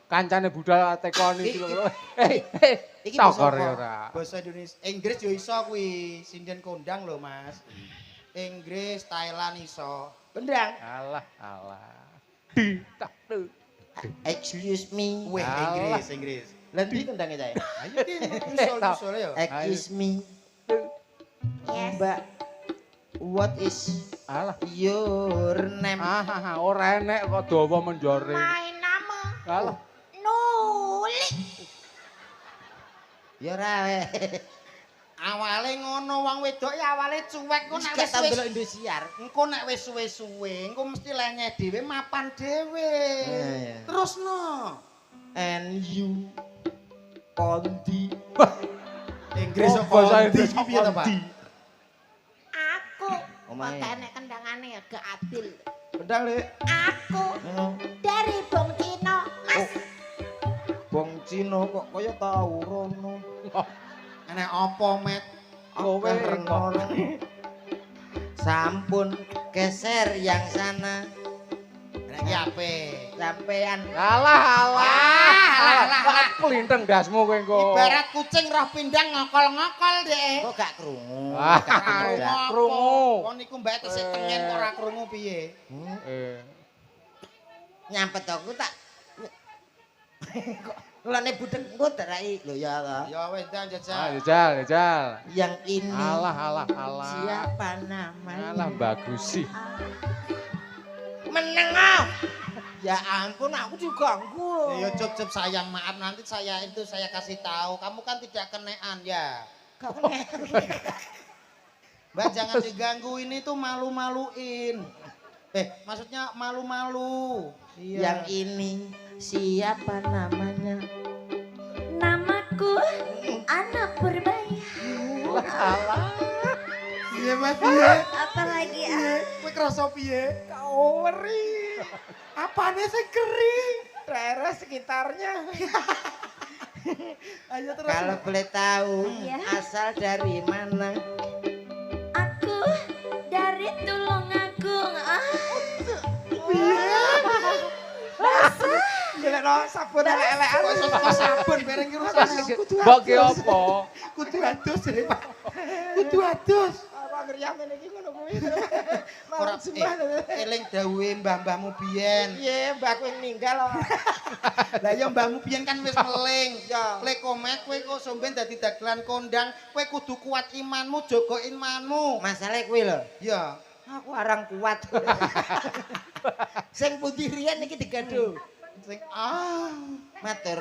Kancane budal tekoni iki lho. Iki Tokor basa ora. Basa Indonesia, Inggris yo iso kuwi, sinden kondang lho Mas. Inggris, Thailand iso. Bendang. Alah. Di tak tu. Excuse me. Weh, Alah. Inggris. Lah ndi kendangnya cae? Ayo ki usul ya. Excuse me. Yes. Mbak. What is Alah. your name? Ora enek kok dawa menjore. My nama Alah. Nuli. Ya ora wae. Awale ngono wong wedok ya awale cuek kok Wis nek gak wis tau wis delok Indosiar. engko nek wis suwe-suwe engko mesti lenyeh dhewe mapan dhewe. Iya. Terusno. And you kondi. Inggris Oh, kok bahasa Inggris iki piye to, Pak? kondi. Aku Omahe. makane kendangane ya gak adil. Bendang Le. Aku dari Bong Cino. Mas, Bong Cino kok kaya tau rono. Enek apa, Met? Kowe kok. Sampun geser yang sana. Enek iki ape? Sampean Alah. Alah. Kelinteng dasmu kowe engko. Ibarat kucing roh pindang ngokol-ngokol deh. kok gak krungu. Ah, Gak krungu. ya, krungu. Kok niku mbak tesih tengen kok ora krungu piye? Nyampet aku tak. Kok lane budek engko darai lho ya Allah. Ya wis dah Ah, jajal. jajal. Yang ini Alah. siapa namanya? Alah bagus sih. Meneng ah. Ya ampun aku diganggu. Ya cup sayang maaf nanti saya kasih tahu. Kamu kan tidak kenean ya. Gak kena. Mbak jangan diganggu ini tuh malu-maluin. Maksudnya malu-malu. Yang ini siapa namanya? namaku Anak Purbaya. Iya Mas piye? Apalagi Kowe krasa piye? Kau weri. Apane sing kering? Daerah sekitarnya. Ayo terus. Kalau boleh tahu Iya. asal dari mana? aku dari Tulungagung. Gila no sabun elek-elekan. Kok sabun bareng ki rusane. Mbok ki apa? Kudu adus ya, Pak. Kudu adus. Apa ngeriamen iki ngono kuwi. Ora eling dawuhe mbah-mbahmu biyen. Iya, mbakku yang ninggal loh. Lah ya mbahmu biyen kan wis meling. Ya. Le komet kowe kok somben dadi dagelan kondang, kowe kudu kuat imanmu, jaga imanmu. Masalah kuwi lho. Ya. Aku arang kuat. Sing pundi riyen iki digado. Sing Matur.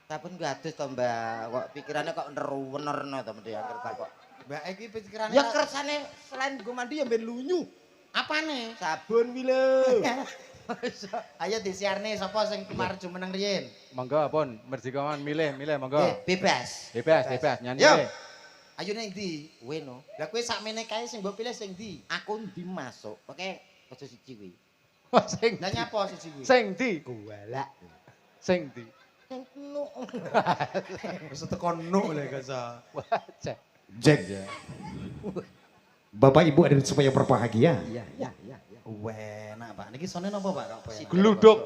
Sampun gadus to, Mbak. Kok pikirane kok neruwenerno to mesti angker kok. Mbak iki pikirane Ya kersane selain gue mandi ya ben lunyu. apane? Sabun kuwi lho. Ayo disiarne sapa sing kemarin jumeneng riyen. Monggo pun merdekawan milih monggo. Bebas. Bebas nyanyi. Yo. wae. Ayo ning ndi? Kuwi no. Lah kowe sakmene kae sing mbok pilih sing ndi? Aku ndi masuk. Pokoke aja siji kuwi. Sing Lah nyapa siji kuwi? sing di. Golak. Sing di. Sing nu. Wis teko nuk lho kasa. Wajah. Jack. Bapak Ibu ada supaya berbahagia. Iya. Enak Pak. Niki sone napa Pak? Kok ya? Gluduk.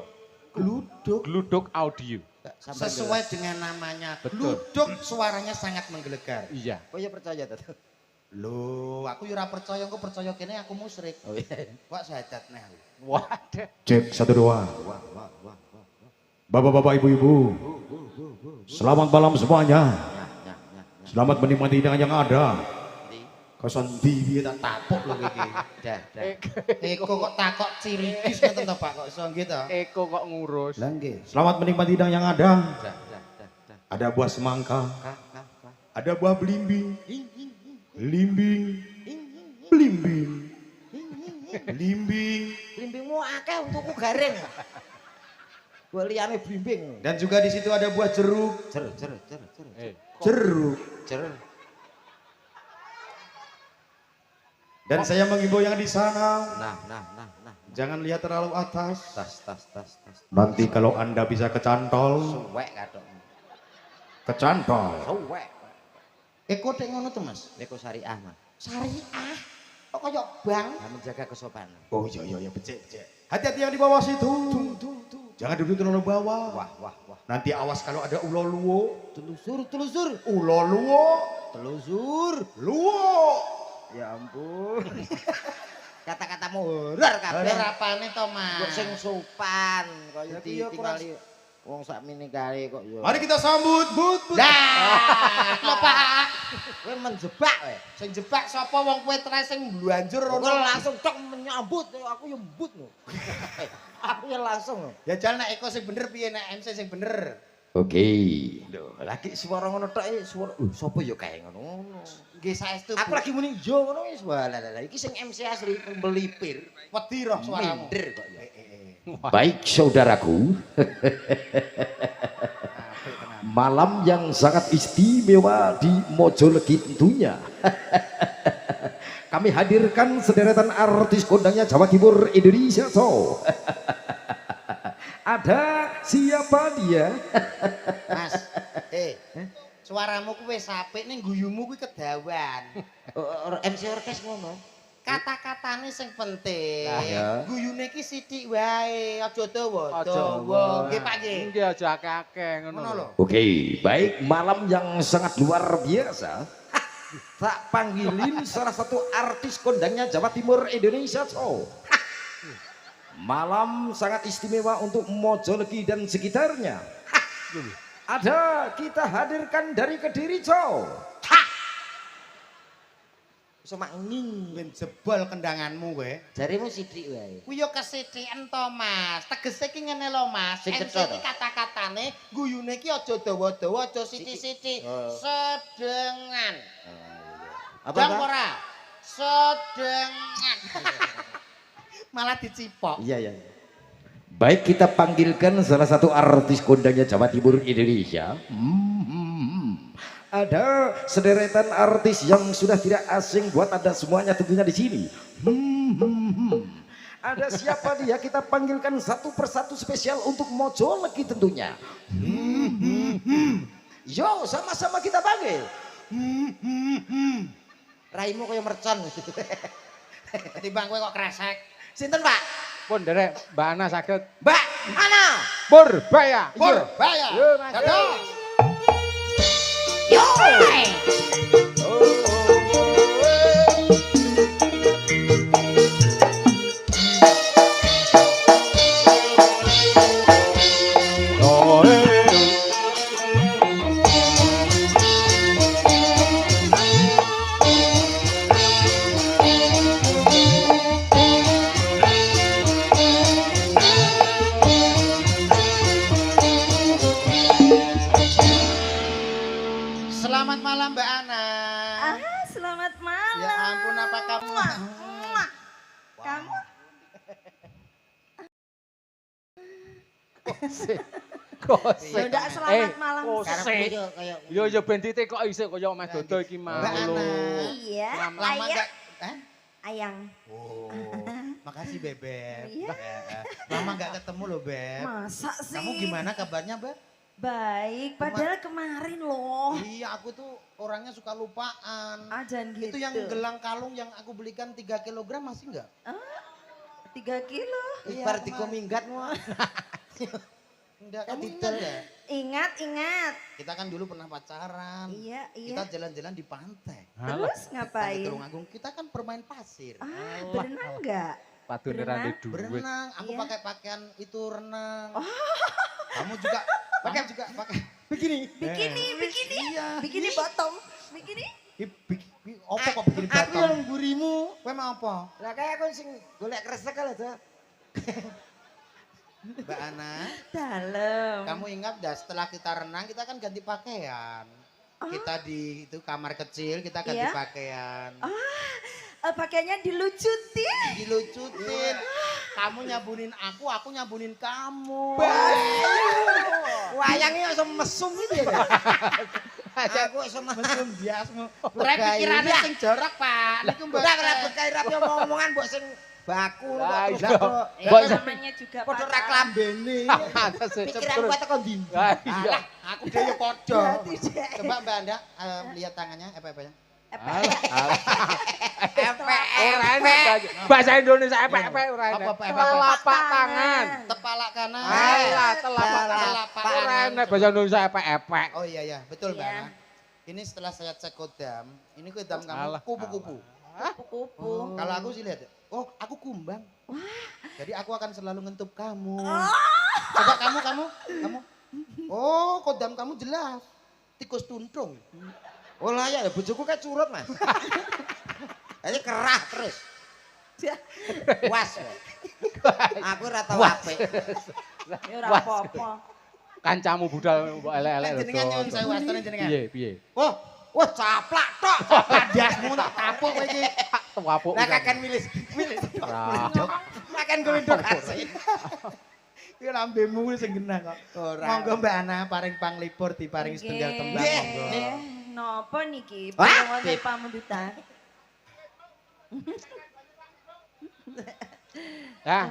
Gluduk. Gluduk audio. Sesuai dengan namanya. Betul. Gluduk suaranya sangat menggelegar. Iya. Kok ya percaya to? Loh, aku ya ora percaya, engko percaya kene aku musyrik. Oh iya. Wak syahadat neh. Waduh. Cek 1 2. Bapak-bapak, ibu-ibu. Selamat malam semuanya. Selamat menikmati hidangan yang ada. Koson ndi tak tapuk lho iki. Dah. Eko kok takok cirikis ngoten to Pak kok iso nggih to? Eko kok ngurus. Lah nggih. Selamat menikmati hidangan yang ada. Dah. Ada buah semangka, ada buah belimbing, limbing, belimbing, limbing, Blimbingmu akeh untukku garing. Gua liyane blimbing. dan juga di situ ada buah jeruk, Jer. jeruk. Dan saya menghimbau yang di sana, Nah. jangan lihat terlalu atas. Tas. Nanti kalau Anda bisa kecantol, Suwek katok. kecantol. Suwek. Eko tek ngono to Mas. Niku syariah, Mas. Syariah. Kok kaya bank? Nah, menjaga kesopanan. Oh iya, becek. Hati-hati yang di bawah situ. Jangan duduk terlalu bawah. Wah. Nanti awas kalau ada ulo luwo. Telusur. Ulo luwo. Telusur. Luwo. Ya ampun. Kata-katamu horor kabeh. Ora apane to Kok Mas? sing sopan kaya Ya, iya, ditingali wong sakmene kae kok ya. Mari kita sambut but. Dah, lho Pak. Kowe menjebak kowe. Sing jebak sapa wong kowe tres sing mblanjur Kowe ngono. langsung tok menyambut aku ya mbut lho. Aku ya langsung lho. Ya jal nek Eko sing bener piye nek MC sing bener? Oke. Lho, lagi suara ngono tok suara sapa ya kae ngono. Nggih saestu. Aku lagi muni yo ngono wis walah iki sing MC asli melipir. wedi roh suaramu. Minder kok ya. Baik saudaraku, malam yang sangat istimewa di Mojolegi tentunya. Kami hadirkan sederetan artis kondangnya Jawa Timur Indonesia Show. Ada siapa dia? Mas, suaramu kuwi wis apik ning guyumu kuwi kedawan. MC orkes ngono. Kata-katane sing penting. Nah, ya. Guyune iki sithik wae, aja dawa. Aja Dawa. Nggih Pak nggih. Nggih aja akeh-akeh ngono Ngono lho. lho. Oke, baik, malam yang sangat luar biasa. Tak panggilin salah satu artis kondangnya Jawa Timur Indonesia Show. Malam sangat istimewa untuk Mojolegi dan sekitarnya. Ada kita hadirkan dari Kediri Show. Iso mak nging. Ben jebol kendanganmu kowe. Jarimu sithik wae. Kuwi yo kesithik to Mas. Tegese ki ngene lho Mas. Sing MC cetha iki to? kata-katane guyune ki aja dawa-dawa, aja sithik-sithik. Sedengan. Apa Jam Pak? ora? Sedengan. Malah dicipok. Iya. Baik, kita panggilkan salah satu artis kondangnya Jawa Timur Indonesia. Ada sederetan artis yang sudah tidak asing buat Anda semuanya tentunya di sini. Ada siapa dia? Kita panggilkan satu persatu spesial untuk Mojolegi tentunya. Yo, sama-sama kita panggil. Raimu kaya mercon. Timbang kowe kok kresek. Sinten, Pak? Pun derek Mbak Ana saged Mbak Ana. Purbaya. Purbaya. Yo, Mas. Dados. Yo. Selamat malam Mbak Ana. Selamat malam. Ya ampun apa kamu? Muah. Kamu Kose. ya udah selamat malam. Kose. Kaya Yo ben titik kok isih kaya Mas Dodo iki mau. Mbak Ana. Iya, Lama ayang. enggak? Ayang. Oh, makasih Bebek. Iya. Lama enggak ketemu loh Beb. Masa sih? Kamu gimana kabarnya Beb? Baik, padahal kemarin loh. Iya aku tuh orangnya suka lupaan. Jangan gitu. Itu yang gelang kalung yang aku belikan 3 kilogram masih enggak? 3 kilo. ibar dikominggat mu. Enggak, kamu ingat ya? Ingat. Kita kan dulu pernah pacaran. Iya. Kita jalan-jalan di pantai. Terus Pantai ngapain? Tulungagung. Kita kan bermain pasir. Berenang enggak? Padune ra ndek duit. Berenang, aku Iya. pakai pakaian itu renang. Kamu juga pakai Bikini. Iya. Bikini bottom. Bikini. Opo kok begini Aku batok? ketemu. Kowe mau apa? Lah kayak aku sing golek kresek lho, Cok. Mbak Ana, Dalem. kamu ingat dah setelah kita renang kita kan ganti pakaian. Kita di itu kamar kecil kita ganti Iya? pakaian. Pakaiannya dilucutin. Dilucutin. Kamu nyabunin aku nyabunin kamu. Wayangnya iso mesum gitu ya. Aku iso Mesum biasmu. Rek pikirane sing jorok, Pak. Niku mbok. Ora ora berkairap yo omongan mbok sing baku kok Lah, terus iya. kok. Mbok Namanya juga Padha ra pacaran. klambene. Pikiran gua teko ndi? Lah iya. Alah, aku dhewe padha. Berarti, Dek. Coba Mbak Anda lihat tangannya apa ya? Ora enak. Bahasa Indonesia epek-epek ora enak. Apa, apa? Telapak tangan. Tepalak kanan. Alah, telapak Telapak tangan. Ora kanan. enak bahasa Indonesia epek-epek. Oh iya, betul Mbak Iya. Ana. Ini setelah saya cek kodam, ini kodam kamu Alah, kupu-kupu. Kupu-kupu. Kalau aku sih lihat, oh aku kumbang. Jadi aku akan selalu ngentup kamu. Coba kamu. Oh kodam kamu jelas. Tikus tuntung. Oh lah ya bojoku kayak curut, Mas. Ini kerah terus. Was. Aku ora tau apik. Ya ora apa-apa. Kancamu budal mbok elek-elek. Jenengan nyuwun saya wastane jenengan. Piye, piye? Wah, Wah, caplak tok. dasmu tak tapuk kowe iki. Tuwapuk. Lah kakan milis. Ora. Makan kowe ndok asik. Iki lambemu sing genah kok. Ora. Monggo Mbak Ana paring panglipur diparing setunggal tembang Nggih. monggo. Napa niki? Wah, Panjenengan Beb. pamundutan. Nah.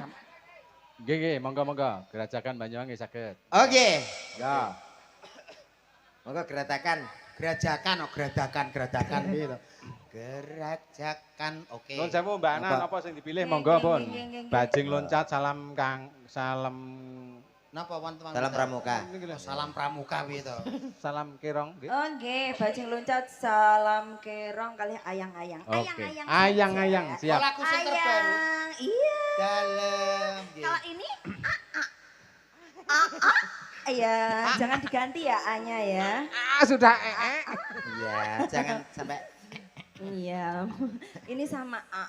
Nggih, monggo-monggo. Gerajakan Banyuwangi saged. Oke. Ya. Monggo geratakan. Geradakan piye to? Gerajakan. Oke. Nuwun sewu Mbak Ana, Apa? napa sing dipilih Nggih, monggo nggih, pun. nggih, nggih, nggih. Bajing loncat salam salam Napa wonten Salam pramuka. Salam pramuka piye to? salam kirong nggih. Oh nggih, bajing loncat salam kerong kali ayang-ayang. Oke. Ayang-ayang. Ayang-ayang, saja. siap. Oh, lagu sing terbaru. Ayang. Iya. Dalem. nggih. Kalau ini Iya, jangan diganti ya A-nya ya. Ah, sudah Iya, jangan sampai Iya. Ini sama A.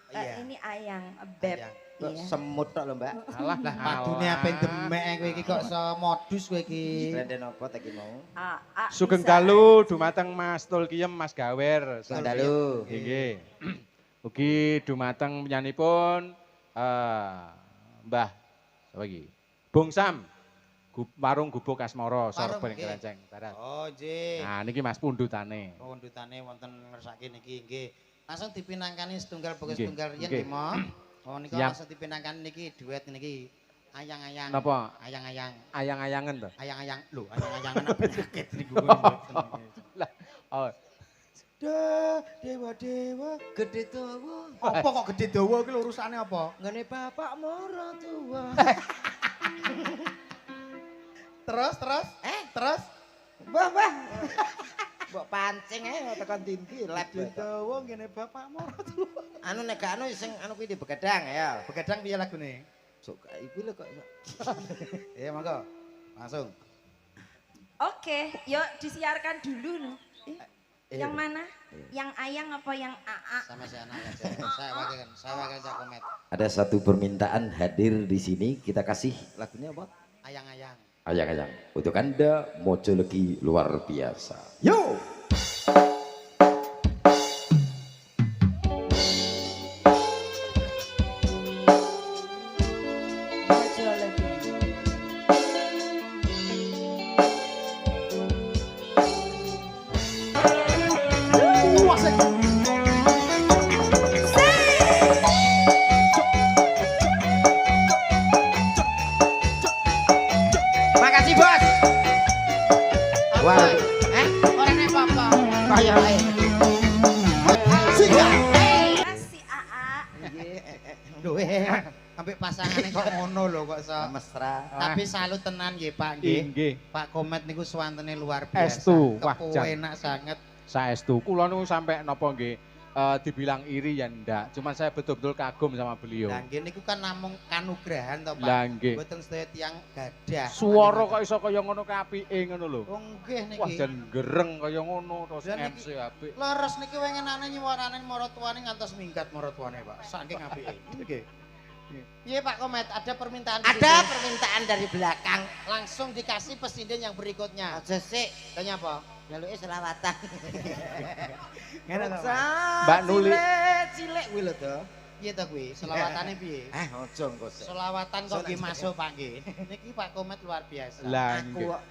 Iya. Ini ayang, beb. Ayang. kok Iya. semut tok lho, Mbak. Alah, Lah padune ape demek kowe iki kok iso modus kowe iki. Branden apa ta iki mau? A. Sugeng bisa. dalu dumateng Mas Tulkiem Mas Gawer. Sugeng dalu. Nggih. Ugi dumateng penyanipun Mbah sapa iki? Bung Sam. Warung Gubuk Asmara, Sorben nggih. Kerenceng Barat. Oh, nggih. Nah, niki Mas pundutane. Pundutane wonten ngersake niki nggih. Langsung dipinangkani setunggal Nggih, setunggal yen nggih. nggih, Mo. Oh niku Siap. langsung dipinangkani niki duet niki. Ayang-ayang. Napa? Ayang-ayang. Ayang-ayangen to. Ayang-ayang. Lho, ayang-ayangan apa penyakit niku. Oh, Dewa. Gede dawa. Apa kok gede dawa iki lho urusane apa? Ngene bapak moro tua. Terus? Terus? Mbah, Mbah. Mbok pancing ae tekan ndi lep. Gede dawa ngene bapakmu. Anu nek gak anu sing anu kuwi di begadang ya. Begadang piye lagune? Sok iku lho kok. Ya monggo. Langsung. Oke, yuk disiarkan dulu loh. Yang mana? Yang ayang apa yang AA? Sama si anak ya. Saya wakilkan Cak Komet. Ada satu permintaan hadir di sini, kita kasih lagunya apa? Ayang-ayang. Ayang-ayang. Untuk Anda, Mojologi luar biasa. Yo! Ojo lagi. Makasih, Bos. Wah, Ora nek apa-apa. Kaya wae. Kasih AA. Lho sampai pasangane kok ngono lho kok iso. Mesra. Tapi salut tenan nggih Pak nggih. nggih. Pak Komet niku swantene luar biasa. Estu, wah, Kepu jan. enak sangat. Saestu kula niku sampe napa nggih dibilang iri ya ndak. Cuman saya betul-betul kagum sama beliau. Lah nggih niku kan namung kanugrahan to Pak. Lah nggih. Mboten sedaya tiyang gadah. Suara kok iso kaya ngono kapike ngono lho. Oh nggih Wah niki. jan gereng kaya ngono terus Lah niki- MC apik. Leres niki wengenane nyuwarane maratuwane ngantos minggat maratuwane Pak. Saking apike. Nggih. Iya Pak Komet, ada permintaan di Ada sini. permintaan dari belakang. Langsung dikasih presiden yang berikutnya. Aja sik, Tanya apa? jaluke selawatan. Ngene to, Pak? Mbak Nuli. Cilik kuwi lho to. Piye to kuwi? Selawatane piye? Ojo engko sik. Selawatan kok nggih masuk Pak nggih. Niki Pak Komet luar biasa. Lah Aku nggih. kok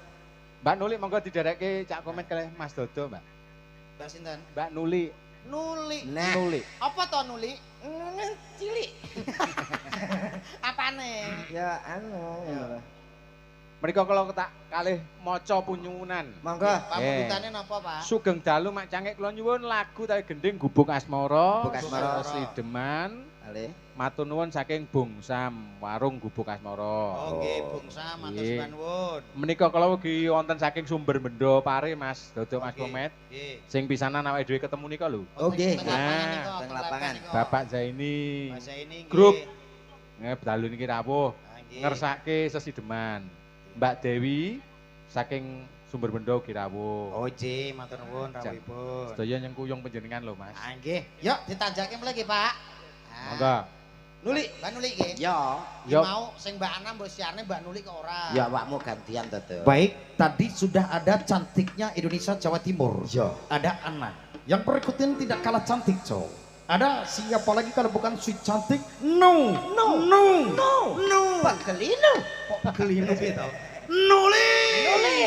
Mbak Nuli monggo diderekke Cak Komet kalih Mas Dodo, Mbak. Mbak sinten? Mbak Nuli. Nuli. nah Nuli. Apa to Nuli? cilik. Apane? Ya anu. Menika kalau tak kalih maca punyuwunan. Monggo. Pamungkutane napa, Pak? Sugeng dalu mak cangek kula nyuwun lagu tahe gending Gubuk Asmara. Gubuk Asmara. Sideman. Ale. Matur nuwun saking Bung Sam, warung Gubuk Asmara. Oh nggih, Bungsa matur Nggih. nuwun. Menika kala ugi wonten saking sumber bendo pare Mas Dodo Mas Oke. Komet. Nggih. Sing pisanan awake dhewe ketemu nika lho. Oh, nggih. Teng lapangan Nah, niko, teng lapangan. niko. Bapak Zaini. Mas ini nggih. Grup. Dalu niki rawuh Ah, nggih. ngersake sesideman. Mbak Dewi saking sumber bendo ugi rawuh. Oh nggih, matur nuwun rawuhipun. Sedaya nyengkuyung panjenengan lho Mas. Ah nggih. Yuk ditanjake mligi, Pak. Ah. Monggo. Nuli, Mbak Nuli nggih. Ya, Ki Yo. mau sing Mbak Ana mbok siarne Mbak Nuli kok ora. ya awakmu gantian Dodo. Baik, tadi sudah ada cantiknya Indonesia Jawa Timur. Ya. Ada anak. Yang berikut ini tidak kalah cantik, cow. Ada siapa lagi kalau bukan si cantik? No, no, no, no, no. Pak Gelino. Kok kelinu gitu? Nuli. Nuli.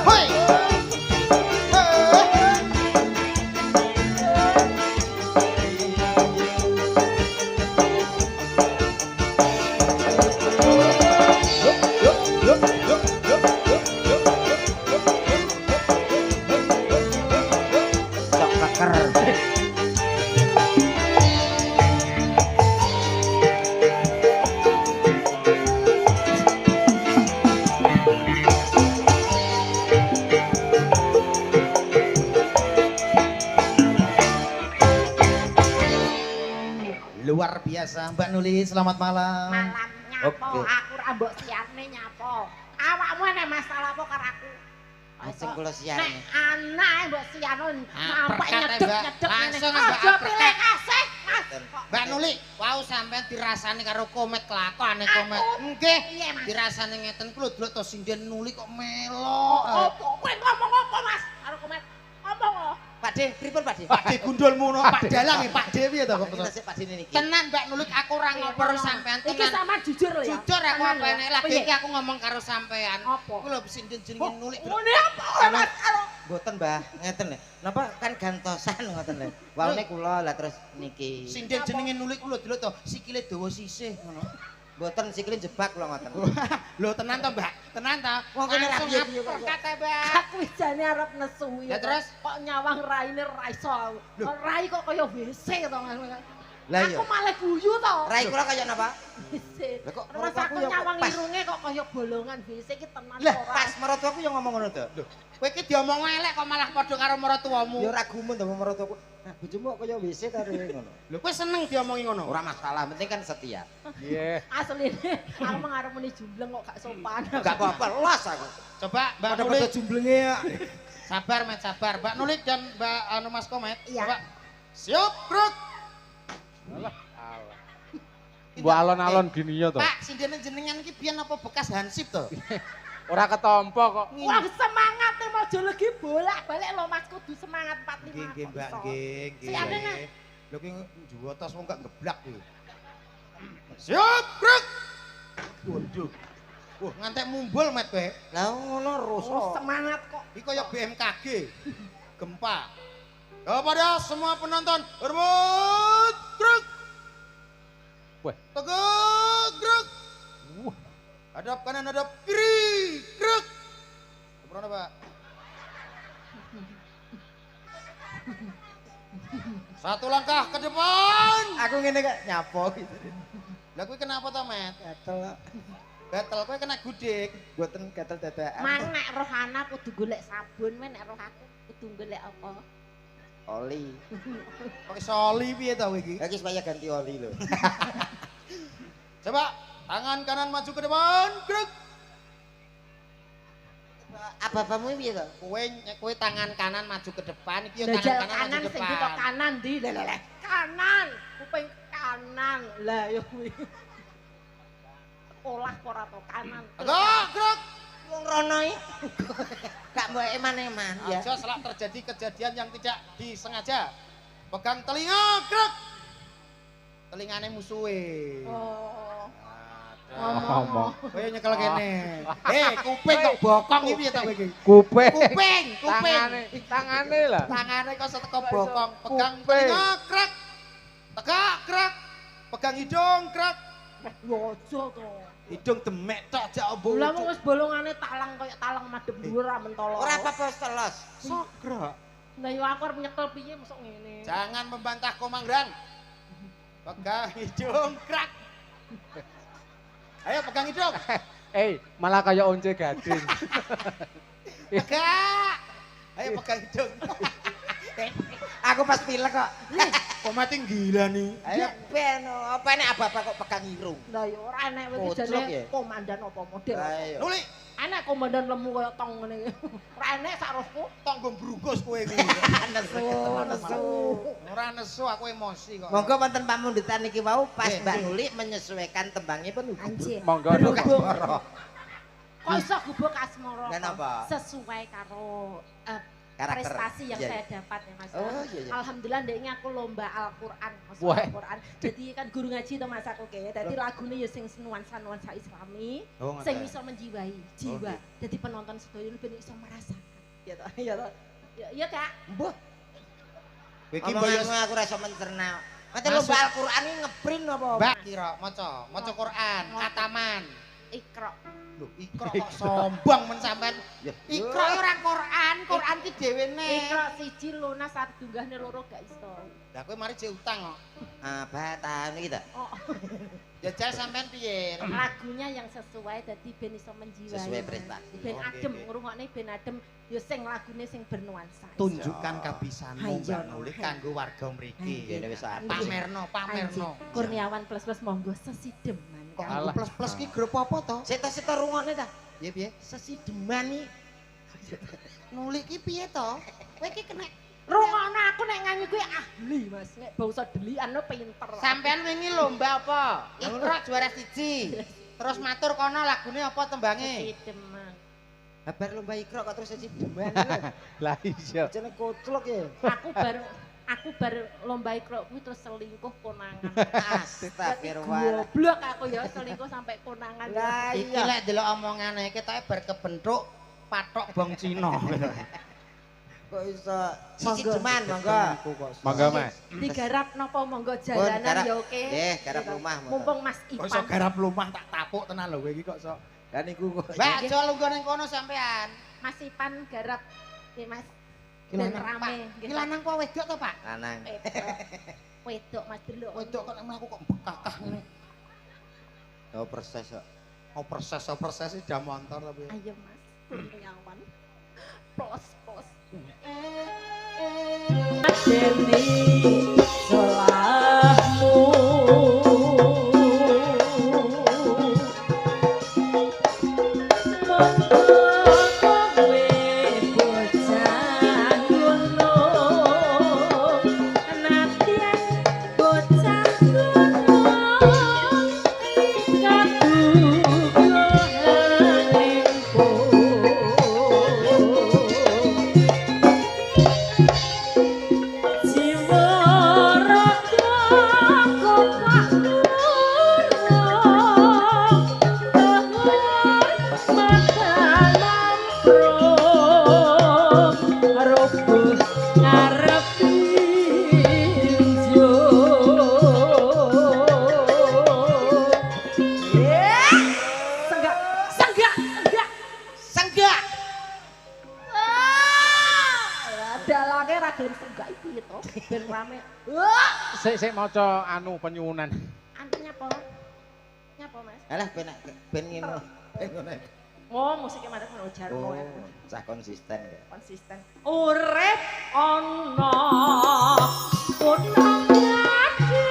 Hoi. Cok keker. Luar biasa Mbak Nuli, selamat malam. Malam nyapo, Oke. aku ra mbok siarne nyapo. Awakmu ana masalah apa karo aku? Sing kula Nek siarne. anak mbok siarno Ah, sampai berkat ya, Mbak. nyedek-nyedek Langsung, ngene. Mbak, Aja berkat. pilih kasih, Mas. Mbak Nuli, wau sampean dirasani karo Komet kelakone Komet. Nggih. Iya, Mas. Dirasani ngeten ku lho delok to sinden Nuli kok Oh, melok. kowe ngomong apa, Mas? Karo komet. Ngomong kok. Pak De, pripun Pak De? Pak De gundulmu no, Pak Dalang ya, Pak De piye to kok. Kita sik Pak De niki. Tenan Mbak Nulik aku ora ngoper sampean Iki tenan. sama jujur lho ya. Jujur aku Tenan apa ya. enek lagi Piye? iki aku ngomong karo sampean. Apa? Ku lho sinden jenenge Nulik. Ngene apa ora, Mas? Karo Mboten, Mbah, ngeten lho. Napa kan gantosan ngoten lho. Waune kula lah terus niki. Sinden jenenge Nulik ku lho delok to sikile dawa sisih ngono. Mboten sikile jebak kula ngoten. Lho tenan to, Mbak? Tenan to? Wong kene ra Langsung piye-piye kok. ngapur kate, Mbak. aku jane arep nesu Ya terus? kok nyawang raine ra iso. Rai kok kaya WC to. Lah iya. Aku malah guyu to. Rai kula kaya napa? WC. Lah kok Terus menurut aku aku ya nyawang pas. irunge kok kaya bolongan WC iki tenan Lah, ora. pas mertuaku yo ngomong ngono to. Kowe iki diomong elek kok malah padha karo maratuwamu. Yo ora gumun to mertuaku. Nah, bojomu kok kaya WC ta Re, ngono. Lho kowe seneng diomongi ngono? Ora masalah, penting kan setia. Nggih. Asline aku mengarep muni jumbleng kok gak sopan. Enggak apa-apa, los aku. Coba Mbak Pada Nulik jumblenge ya. sabar, Met, sabar. Mbak Nulik dan Mbak anu Mas Komet. Iya. Coba. Siap, Bruk. Mbok alon-alon gini ya to. Pak, sindene jenengan iki biyen apa bekas hansip to? Ora ketompo kok. Wah semangat nih mau lagi bolak-balik lo Mas kudu semangat 45. Nggih, nggih, Mbak, iso. nggih, nggih. Siapa, Nak? Lho ki njuwotos wong gak ngeblak iki. Siap, Bruk. Waduh. Wah, ngantek mumbul Met kowe. Lah ngono Oh, rusak. semangat kok. Iki kaya BMKG. Gempa. Kepada semua penonton, hormat, Bruk. Wah. Tegak, Bruk. Hadap kanan, hadap kiri, Bruk. Kemana, Pak? Satu langkah ke depan. Aku ngene kok nyapo gitu. Lah kuwi kenapa to, Met? Gatel. Gatel kowe kena gudik. Mboten gatel dadakan. Mang nek roh anak kudu golek sabun men nek roh aku kudu kudu golek apa? Oli. Kok iso oli piye ta kowe iki? Lagi supaya ganti oli lho. Coba tangan kanan maju ke depan. Gerak. Apa-apamu piye to? Kowe tangan kanan maju ke depan iki yo Lah tangan jal kanan maju kanan ke sing kita depan. kanan ndi? Leleh. Kanan, kuping kanan. Lah yo kuwi. Olah ora to kanan. Gerak. Wong rono iki. Gak mbok eman-eman ya. Aja selak terjadi kejadian yang tidak disengaja. Pegang telinga, gerak. Telingane musuhe. Oh. Ngomong. Kowe nyekel kene. Kuping kok bokong iki piye ta kowe iki? Kuping. Kuping. Tangane lah. Tangane kok seteko bokong. Pegang Kuping. telinga, gerak. Tegak, gerak. Pegang hidung, gerak. Yo aja to. Hidung demek tok jak ombo. Lah wis bolongane talang koyo talang madhep dhuwur ra mentolo. Ora apa-apa wis telos. Sok gerak. Lah yo aku arep nyekel piye mosok ngene. Jangan membantah komandan. Pegang hidung, gerak. Ayo pegang hidung. Malah kayak once gading. Tegak. Ayo pegang hidung. Aku pas pilek kok. Kok mati gila nih. Ayo ben apa nek apa-apa kok pegang irung. Lah yo ora enek iki Koclok jane ya? komandan apa model. Ayo. Nuli, Enek komandan lemu koyo tong ngene. Ora enek sarosku. tonggo brungkus kowe iki. Nesu. Ora nesu aku emosi kok. Monggo wonten pamundutan iki wau pas Eh, Mbak Nuli menyesuaikan tembangipun. Anjir. Monggo. Berhubung kok iso gubuk asmara. Lah napa? Sesuai karo Karakter. prestasi yang Iya, saya iya. dapat ya Mas. Oh, iya, iya. Alhamdulillah ndekne aku lomba Al-Qur'an, Wah. Al-Qur'an. Jadi kan guru ngaji to Mas aku ke. Dadi lagune ya sing nuansa-nuansa Islami, Oh, sing ngoten. iso menjiwai jiwa. Jadi penonton sedaya ben iso merasakan. Ya toh, ya toh. Ya Kak. Mbah, Kowe iki omonganmu mboyo aku ora iso mencerna. Mate Masuk. lomba Al-Qur'an iki ngeprint apa? Mbak kira maca Quran, kataman. Iqra. Lho, ikra kok sombong men sampean. Ikra ora Quran, Quran ki dhewe ne. Iqra siji lunas satu dunggahne loro gak iso. Lah kowe mari jek utang kok. Ah, batan iki ta. Oh, Jajal sampean piye? lagunya yang sesuai dadi ben iso menjiwai. Sesuai Mas. prestasi. Ben Oke, adem, oke. ngrungokne ben adem. Ya sing lagune sing bernuansa. Tunjukkan kabisanmu Hayo, Mbak Nuli hayo. kanggo warga mriki. Kene wis apik. Pamerno. Anjir, Kurniawan plus monggo sesideman. Kok Kang. aku plus-plus ki grup apa to? Seta-seta rungokne ta. Piye piye? Sesideman iki. Nuli ki piye to? Kowe ki kena Rungokno aku nek nyanyi kuwi ahli, Mas. Nek bangsa delian pinter. sampean wingi lomba apa? Ikra juara 1. Terus matur kono lagune apa tembange? Sesideman. Kabar lomba Ikra kok terus sesideman. Lah iya. Jane koclok ya. Aku bar lomba Iqra kuwi terus selingkuh konangan. Astagfirullah. Goblok aku ya selingkuh sampai konangan. Lah Iki iya. lek delok omongane ketoke bar kebentuk patok bong Cina. Kok iso sesideman monggo. Monggo Mas. Digarap napa monggo Pun, jalanan garap. ya oke. Nggih, garap rumah, monggo. Mumpung Mas Kok iso Ipan. garap lumah tak tapuk tenan lho kowe iki kok iso. Lah niku kok. Mbak, aja lungguh ning kono sampean. Mas Ipan garap. Nggih Mas. Ki Ben lanang, rame. Ki lanang kok wedok to, Pak? Lanang. Wedok Mas delok. Wedok kok nek aku kok bekakah ngene. Oh perses kok. Perses iki jam motor tapi. Ayo Mas, Kurniawan. Plus. Deni salahmu. Senggak. Dalange ra gelem senggak piye to? Ben rame. Sik maca anu penyuwunan. Antunya apa? Nyapa Mas? Alah ben ngene. Ben ngono. Oh, musiknya madep ngono jarno ya. Cah konsisten ya. Konsisten. Urip ana utang ati.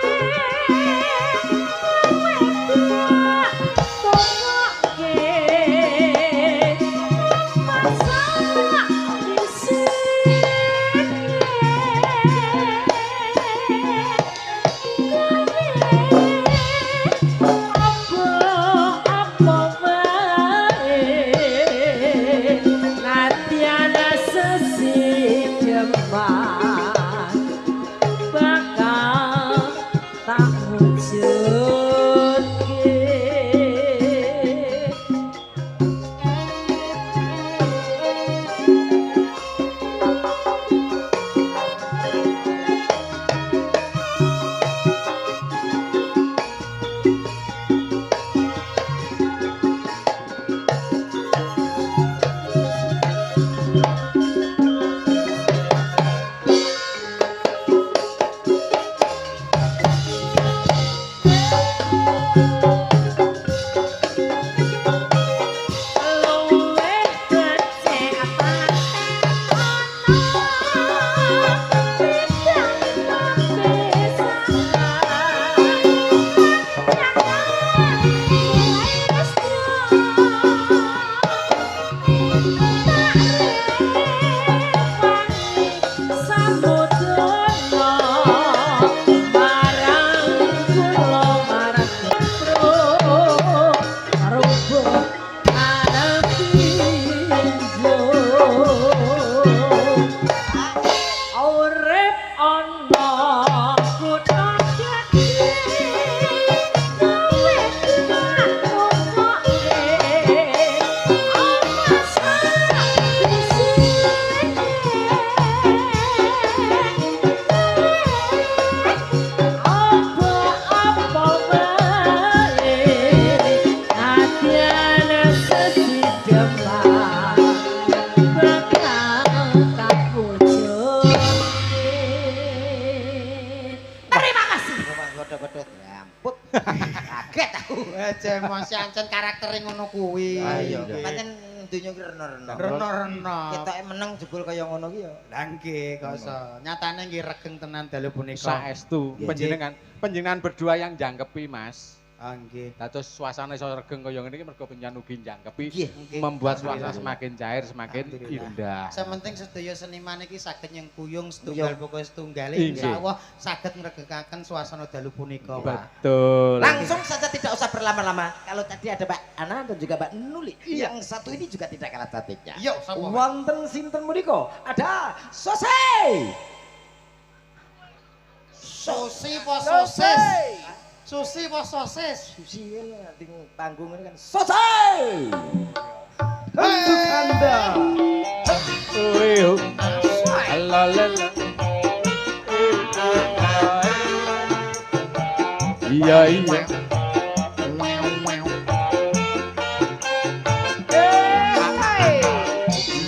Emosi ancen karaktere ngono kuwi. Ayo, pancen donya ki rena-rena. Rena-rena. Ketoke meneng jebul kaya ngono ki ya. Lah nggih, koso. Nyatane nggih regeng tenan dalu punika. Saestu panjenengan berdua yang jangkepi, Mas. Ah nggih. Dados suasana iso regeng kaya ngene iki mergo panjenengan ugi jangkepi Nggih. membuat suasana semakin cair, semakin Alhamdulillah. indah. Sementing sedaya seniman iki saged nyengkuyung setunggal pokok setunggale Inggih. insyaallah saged ngregegaken suasana dalu punika, Pak. Betul. Langsung saja tidak usah berlama-lama. Kalau tadi ada Mbak Ana dan juga Mbak Nuli, yang satu ini juga tidak kalah cantiknya. Yo, sapa? Wonten sinten menika? Ada Sosei. Susi po sosis. Susi po sosis. Susi nanti panggung ini kan Sosei. Untuk Anda. Iya iya.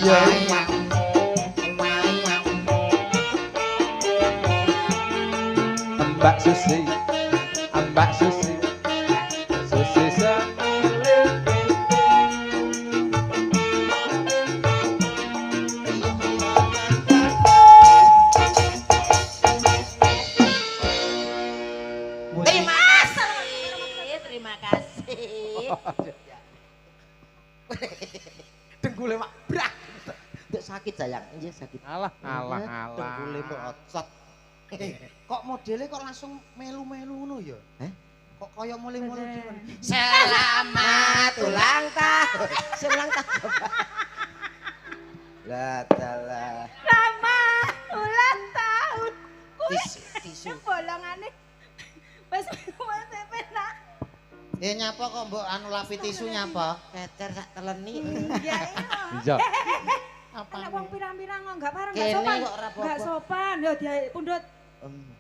Iya iya. Mbak Susi, Mbak Susi, Susi Terima kasih. Dengkule mak brak. Ndek sakit sayang, iya sakit. Alah, alah, alah. Dengkule mu ocot. Kok modele kok langsung melu-melu ngono ya? Kok kaya mulih-mulih dhewe. Selamat ulang tahun. Ulang tahun. Lah dalah. Selamat ulang tahun. Tisu. Bolongane. Wes penak. Nyapa kok mbok anu lapi tisu nyapa? Kecer sak teleni. Ya Iya. iya. Apa wong pirang-pirang kok enggak pareng enggak Kene sopan. kok ora apa-apa. Enggak sopan ya dia pundut.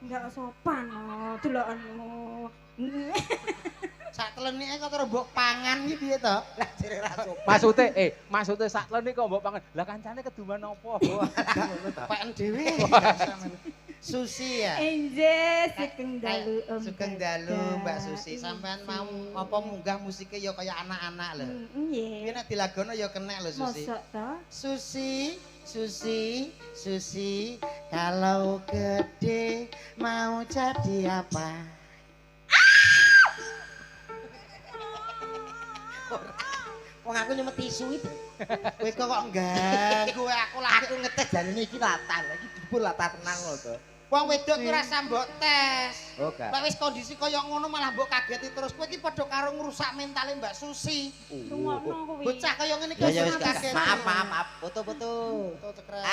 Enggak sopan. Deloken. Sak telenike kok terus mbok pangan iki piye to? Lah jere ra sopan. Maksudnya saklen iki kok mbok pangan. Lah kancane keduman apa? Peken dhewe. Susi ya. Enje Sugeng Dalu Om. Sugeng Dalu Mbak Susi. Sampean mau apa munggah musiknya ya kaya anak-anak lho. Kuwi Nggih. nek dilagono ya kenek lho Susi. Mosok to? Susi, Susi, Susi, kalau gede mau jadi apa? Wong aku nyemet tisu itu. Kowe kok ganggu aku lagi. Aku ngetes jarene iki latar, iki jebul latar tenang lho to. Wong wedok ki rasa mbok tes. Oh, gak. Nek wis kondisi kaya ngono malah mbok kageti terus kowe iki padha karo ngrusak mentale Mbak Susi. Rungokno kuwi. Bocah kaya ngene iki Ya wis wis Kak. kaget. Maaf, foto-foto. Foto cekrek.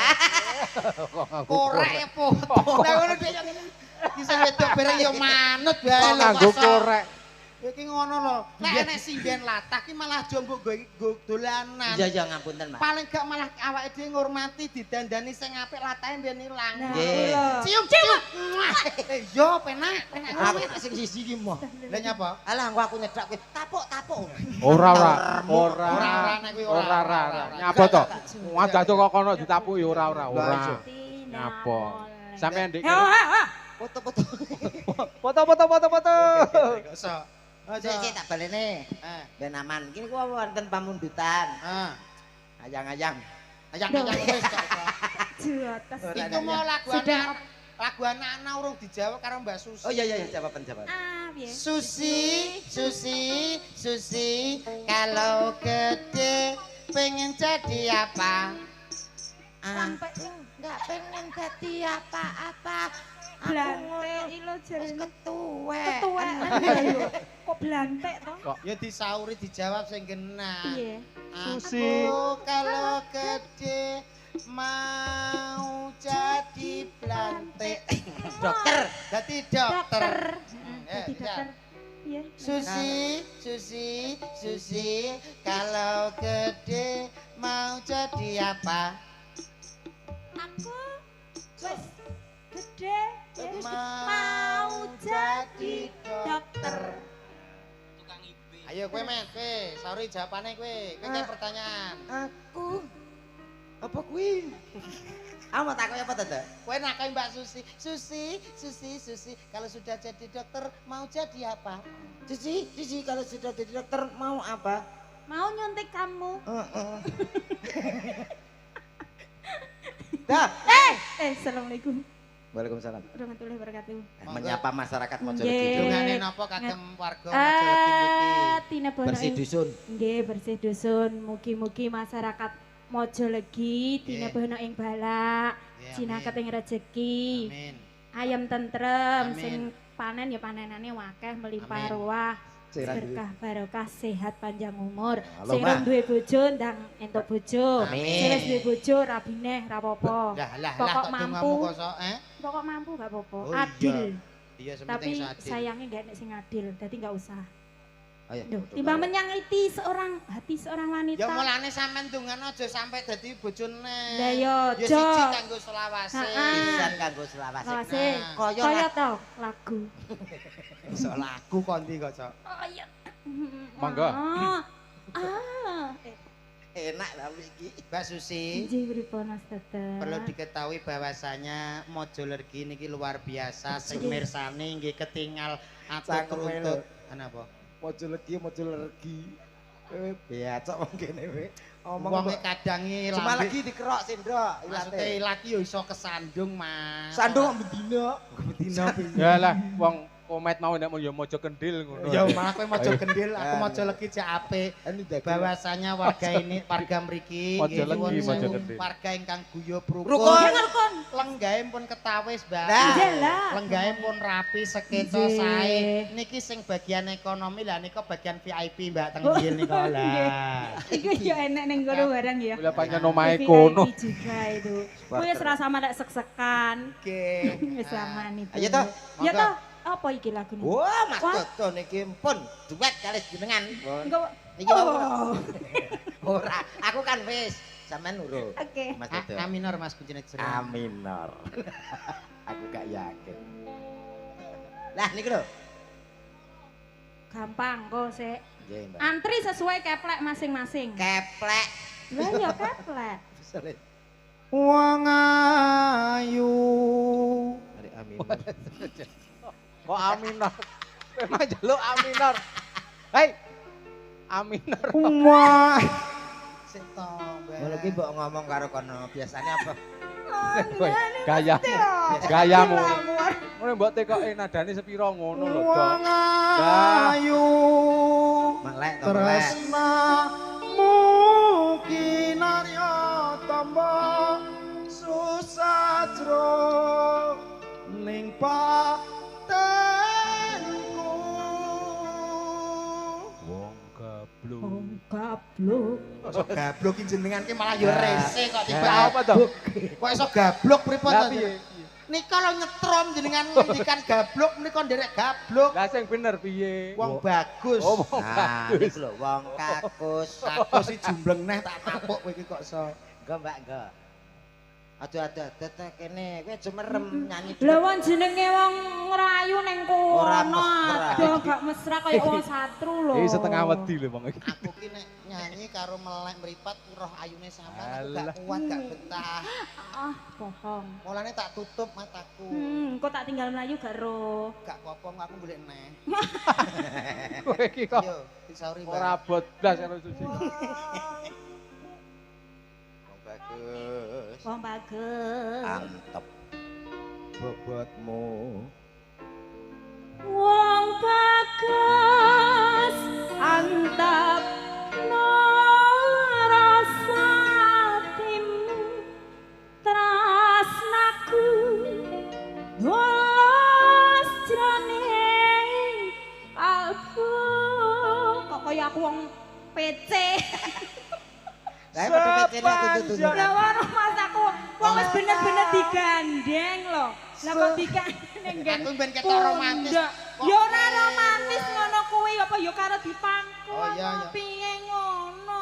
Korek ya foto. Lah ngono dhek yo ngene. Iki sing wedok bareng yo manut bae Kok lho. nganggo Masa. korek. Iki ngono lho. Nek enek sinden latah ki malah aja mbok go dolanan. Iya ngapunten, Mas. Paling gak malah awake dhewe ngurmati didandani sing apik latahe mbiyen ilang. Nah, Nggih. lho. Cium cium. Yo penak, penak. Aku tak sing siji iki mah. Lah nyapa? Alah engko aku nyedak kowe tapuk. Ora. Ora, nek kuwi ora. Ora. Nyapa to? Wajah kok kono ditapuki ora. Tina Nyapa? Molen. Sampeyan Dik. Foto-foto. Foto. Iso. Sik tak balene. Ben aman. Iki ku wonten pamundutan. Ayang-ayang. Ayang-ayang wis kok. Jotos. Iku mau lagu Sudah. anak-anak urung dijawab karo Mbak Susi. Oh iya jawaban. Piye? Susi, kalau gede pengen jadi apa? Sampai Enggak pengen jadi apa-apa. blantek ilo Wis jarene. ketuwek. Ketuwekan. Kok blantek to? Ya disauri dijawab sing genah. Piye? Susi. Aku kalau gede mau jadi plantek. Dokter. Jadi dokter. Jadi dokter. Piye? Susi, kalau gede mau jadi apa? Aku wis gede wis Mau jadi dokter. Ayo kowe men, kowe. Sorry jawabane kowe. Kowe kayak pertanyaan. Aku apa kuwi? Aku mau takoki apa to, Dok? Kowe nakoi Mbak Susi. Kalau sudah jadi dokter mau jadi apa? Cici kalau sudah jadi dokter mau apa? Mau nyuntik kamu. Dah. Assalamualaikum Waalaikumsalam. warahmatullahi wabarakatuh. Menyapa masyarakat Mojo Nggih. Legi. Dongane napa kagem warga Mojoledo niki? Tina Bono. Bersih dusun. Nggih, bersih dusun. Mugi-mugi masyarakat Mojolegi Nggih. tinebono ing balak, Nggih, jinaket amin. ing rejeki, Amin. ayam tentrem, Amin. sing panen ya panenane wakeh melimpah Amin. ruah. Sehat Berkah barokah sehat panjang umur. Halo, Sing Mbak. rong duwe bojo ndang entuk bojo. Amin. Sing wis duwe bojo rabineh ra apa-apa. Lah Pokok kok mampu. dongamu kok sok Pokok mampu gak apa-apa. Oh, iya. Adil. Iya Tapi sementing adil. sayangnya gak enek sing adil, jadi gak usah. Ayo. Duh, timbang menyakiti hati seorang wanita. Ya mulane sampean dongan aja sampai dadi bojone. Lah ya Ya aja. siji kanggo selawase. Ha-ha. Pisan kanggo selawase. Lawase. Nah, Kaya to lagu. Iso lagu kondi kok, Cok. Kaya. Monggo. Enak lah iki. Mbak Susi, Injih pripun Mas Tetep. perlu diketahui bahwasanya Mojolergi niki luar biasa sing mirsani nggih ketinggal atau Cakep runtut. Kenapa? Mojo legi. Biasa wong kene we. Wonge kadangi Cuma lambe. lagi dikerok sindro Maksudnya ilate. laki yo iso kesandung, Mas. Sandung bendina. Ya lah, wong komet mau nek mau ya mojo kendil ngono. Ya malah kowe mojo gendil, aku mojo legi cek apik. Ini daging. Bahwasanya warga mriki Mojo nggih legi, nyuwun mojo sewu, gendil. warga ingkang guyub Rukun. rukun. Ngelkon. Lenggahe pun ketawis, Mbak. Nah. Jelas. Lenggahe pun rapi seketo Nggih. sae. Niki sing bagian ekonomi lah nika bagian VIP, Mbak, teng nggil nika lah. Iku ya enek ning kono barang ya. Bila panjang omahe VIP kono. juga itu. Kuwi wis rasa madak sek-sekan. Oke. Wis aman itu. Ayo toh. Ya Monggo. toh. Apa iki lagune? Wah, Mas Wah. Toto niki pun duet kali jenengan. Engko Iki wae. Oh. Ora, aku kan wis sampean urut. Oke. Mas A Toto. minor Mas kuncine jero. Minor. Aku gak yakin. Lah niku lho. Gampang kok sik. Nggih, Mbak. Antri sesuai keplek masing-masing. Keplek. Lah ya keplek. Sulit. Wong ayu Kok A minor? Kowe mah njaluk A minor. Hei. A minor. Wah. Sik to, Mbak. Ngono ki mbok ngomong karo kono biasane apa? Kowe gayamu. Gayamu. Ngono mbok tekoke nadane sepira ngono lho, Dok. Wong Dah. ayu. Melek to melek. Tresnamu kinarya tamba susatro ning patenku. Wong gablung. Wong gablok. Kok gablok ki jenengan ki malah yo rese kok tiba Apa to? Kok iso gablok pripun Lah to? piye? Nika lo nyetrom jenengan ngendikan gablok menika nderek gablok. Lah sing bener piye? Wong bagus. Oh, wong Nah, bagus. iku lho wong kakus. Aku si jumbleng neh tak tapuk kowe iki kok iso. Enggak, Mbak, enggak. Aduh, kene kowe aja merem nyanyi. Lah wong jenenge wong ngrayu ning Ora kono. mesra. Aduh gak mesra kaya wong satru lho. Iki setengah wedi lho Bang iki. Aku ki nek nyanyi karo melek mripat roh ayune sampean aku Alah. gak kuat gak betah. Ah, bohong. Mulane tak tutup mataku. Kok tak tinggal melayu gak roh. Gak apa-apa aku golek neh. Kowe iki kok Yo, disauri Mbak. ora abot blas karo suci. Wong bagus. Wong bagus. Antep. Bobotmu. Wong bagus antap rasatim tresnaku bolos jroning albu kok kaya aku wong PC. Lah padha pecene aku tutup. Lah waduh Mas aku wong wis bener-bener digandeng lho. Lah kok digandeng nggen. Aku ben ketok romantis. Pundak. Ya ora romantis ngono kuwi apa ya karo dipangku. Oh, iya, iya. Piye ngono?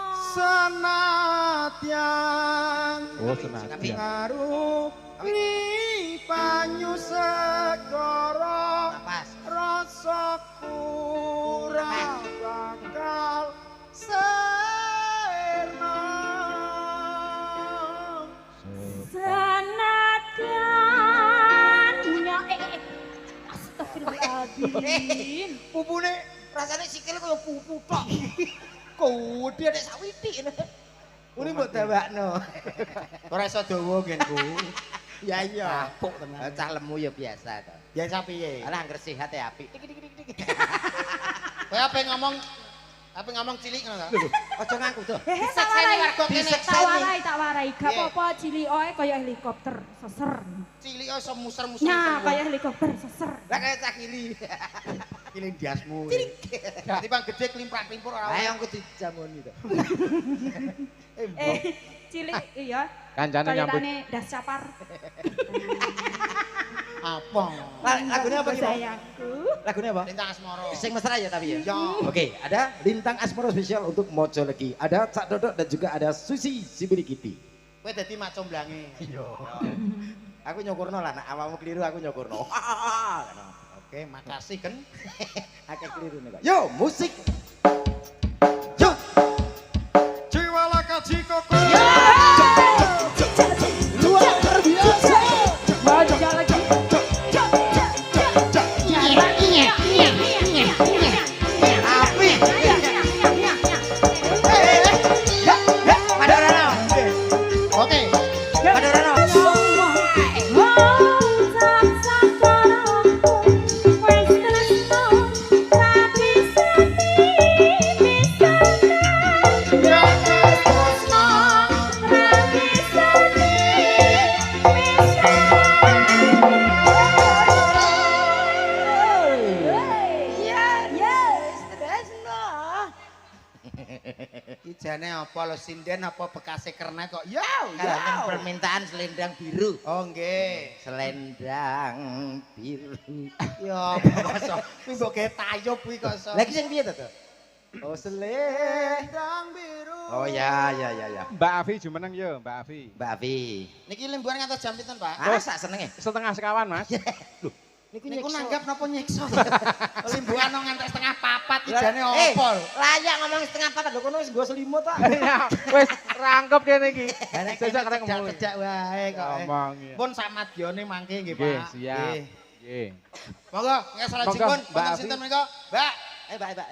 Senadyan Oh, senadyan. ngaruh ni banyu segara Napas. rasaku ora bakal sirna. Senadyan Astagfirullahaladzim. Pupune rasane sikile kaya pupu tok. Kodhe nek sawiti. Uni mbok dawakno. Ora iso dawa ngenku. Ya iya. Apuk tenan. Cah lemu ya biasa to. Biasa piye? Alah angger sehat ya apik. Kowe ape ngomong cilik ngono ta? Aja ngaku to. Hehe tak Disekseni warai. warga kene. Tak warai. Gak Piye? apa-apa cilikoke kaya helikopter seser. Cilik iso muser-muser. Nah, kaya helikopter seser. Lah kaya cah kili. Kiling diasmu. Timbang gede klimprak-klimpur ora. Ayo aku dijamoni to. Cilik iya. Kancane nyambut. Kayakane das capar. Apa? Lagune apa iki, Bang? Sayangku. Lagune apa? Lintang asmara. Sing mesra ya tapi ya. Ya. Oke, ada Lintang Asmoro spesial untuk Mojo Legi. Ada Cak Dodok dan juga ada Susi Sibirikiti. Kowe dadi macomblange. Iya. Aku nyokurno lah, nek awakmu keliru aku nyokurno. Oke, makasih kan. Akeh keliru nih kok. Yo, musik. Jiwa laka jikoko. Luar biasa. Maju lagi. Api. Madorano. Oke. Madorano. Iki jane apa lo sinden apa bekase kerne kok. Yo, Kalau permintaan selendang biru. Oh nggih. Selendang biru. Ya, basa. Kuwi mbok gawe tayub kuwi kok iso. Lagi sing piye to? Oh, selendang biru. Oh ya. Mbak Afi jumeneng yo, Mbak Afi. Mbak Afi. Niki limbuhan ngantos jam pinten, Pak? Ah, sak senenge. Setengah sekawan, Mas. Niku nanggap napa nyiksa. Limbuhan nang ngantos setengah papat ijane opo? Layak ngomong setengah papat lho kono wis nggo selimut kok. Iya, wis rangkep kene iki. Sesuk karek ngomong. Cecak wae kok. Ngomong iya. Pun sak madyane mangke nggih, Nggih, Pak. siap. Nggih. Nggih. Monggo, nggak salah Monggo, jipun. Mbak Wonten Afi. sinten menika? Mbak. Mbak.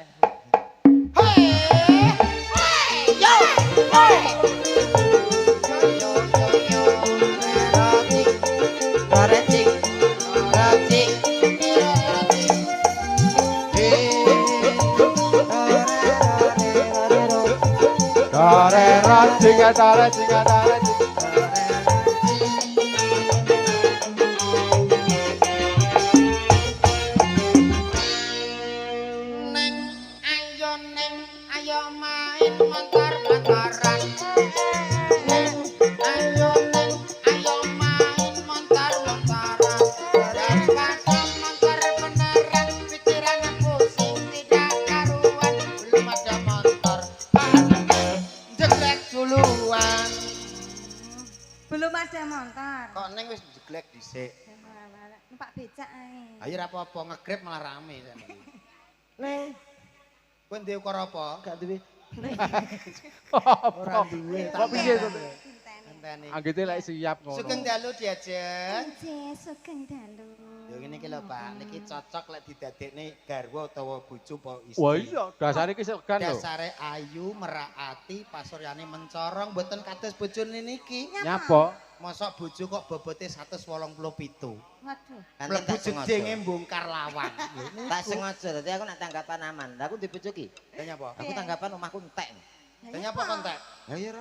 Dare rajing dare jing dare jing. Neng ayo main montor-montoran. Neng ayo main montor-montoran. Daripada montor beneran pikiran pusing tidak karuan. Belum ada motor jelek duluan. Belum ada motor. Kok neng wis jelek dhisik. Numpak becak ae. Ayo ra apa-apa ngegrab malah rame sampe. Neng, Kowe ndek ukara apa? gak duwe. Ora duwe. Kok piye to? Ngenteni. Anggite lek siap ngono. Sugeng dalu diajeng. Nggih, sugeng dalu. Yo ngene iki lho Pak, niki cocok lek didadekne garwa utawa bojo apa istri. Wah iya, dasare iki segan lho. Dasare ayu, meraati, pasuryane mencorong, mboten kados bojone niki. Nyapa? Mosok bojo kok bobote 187. Waduh. Mlebu jedenge mbongkar lawang. Tak sengaja, dadi aku nak tanggapan aman. Lah aku dibojo ki. Tanya apa? Aku tanggapan omahku entek. Tanya apa kontak? Lah ya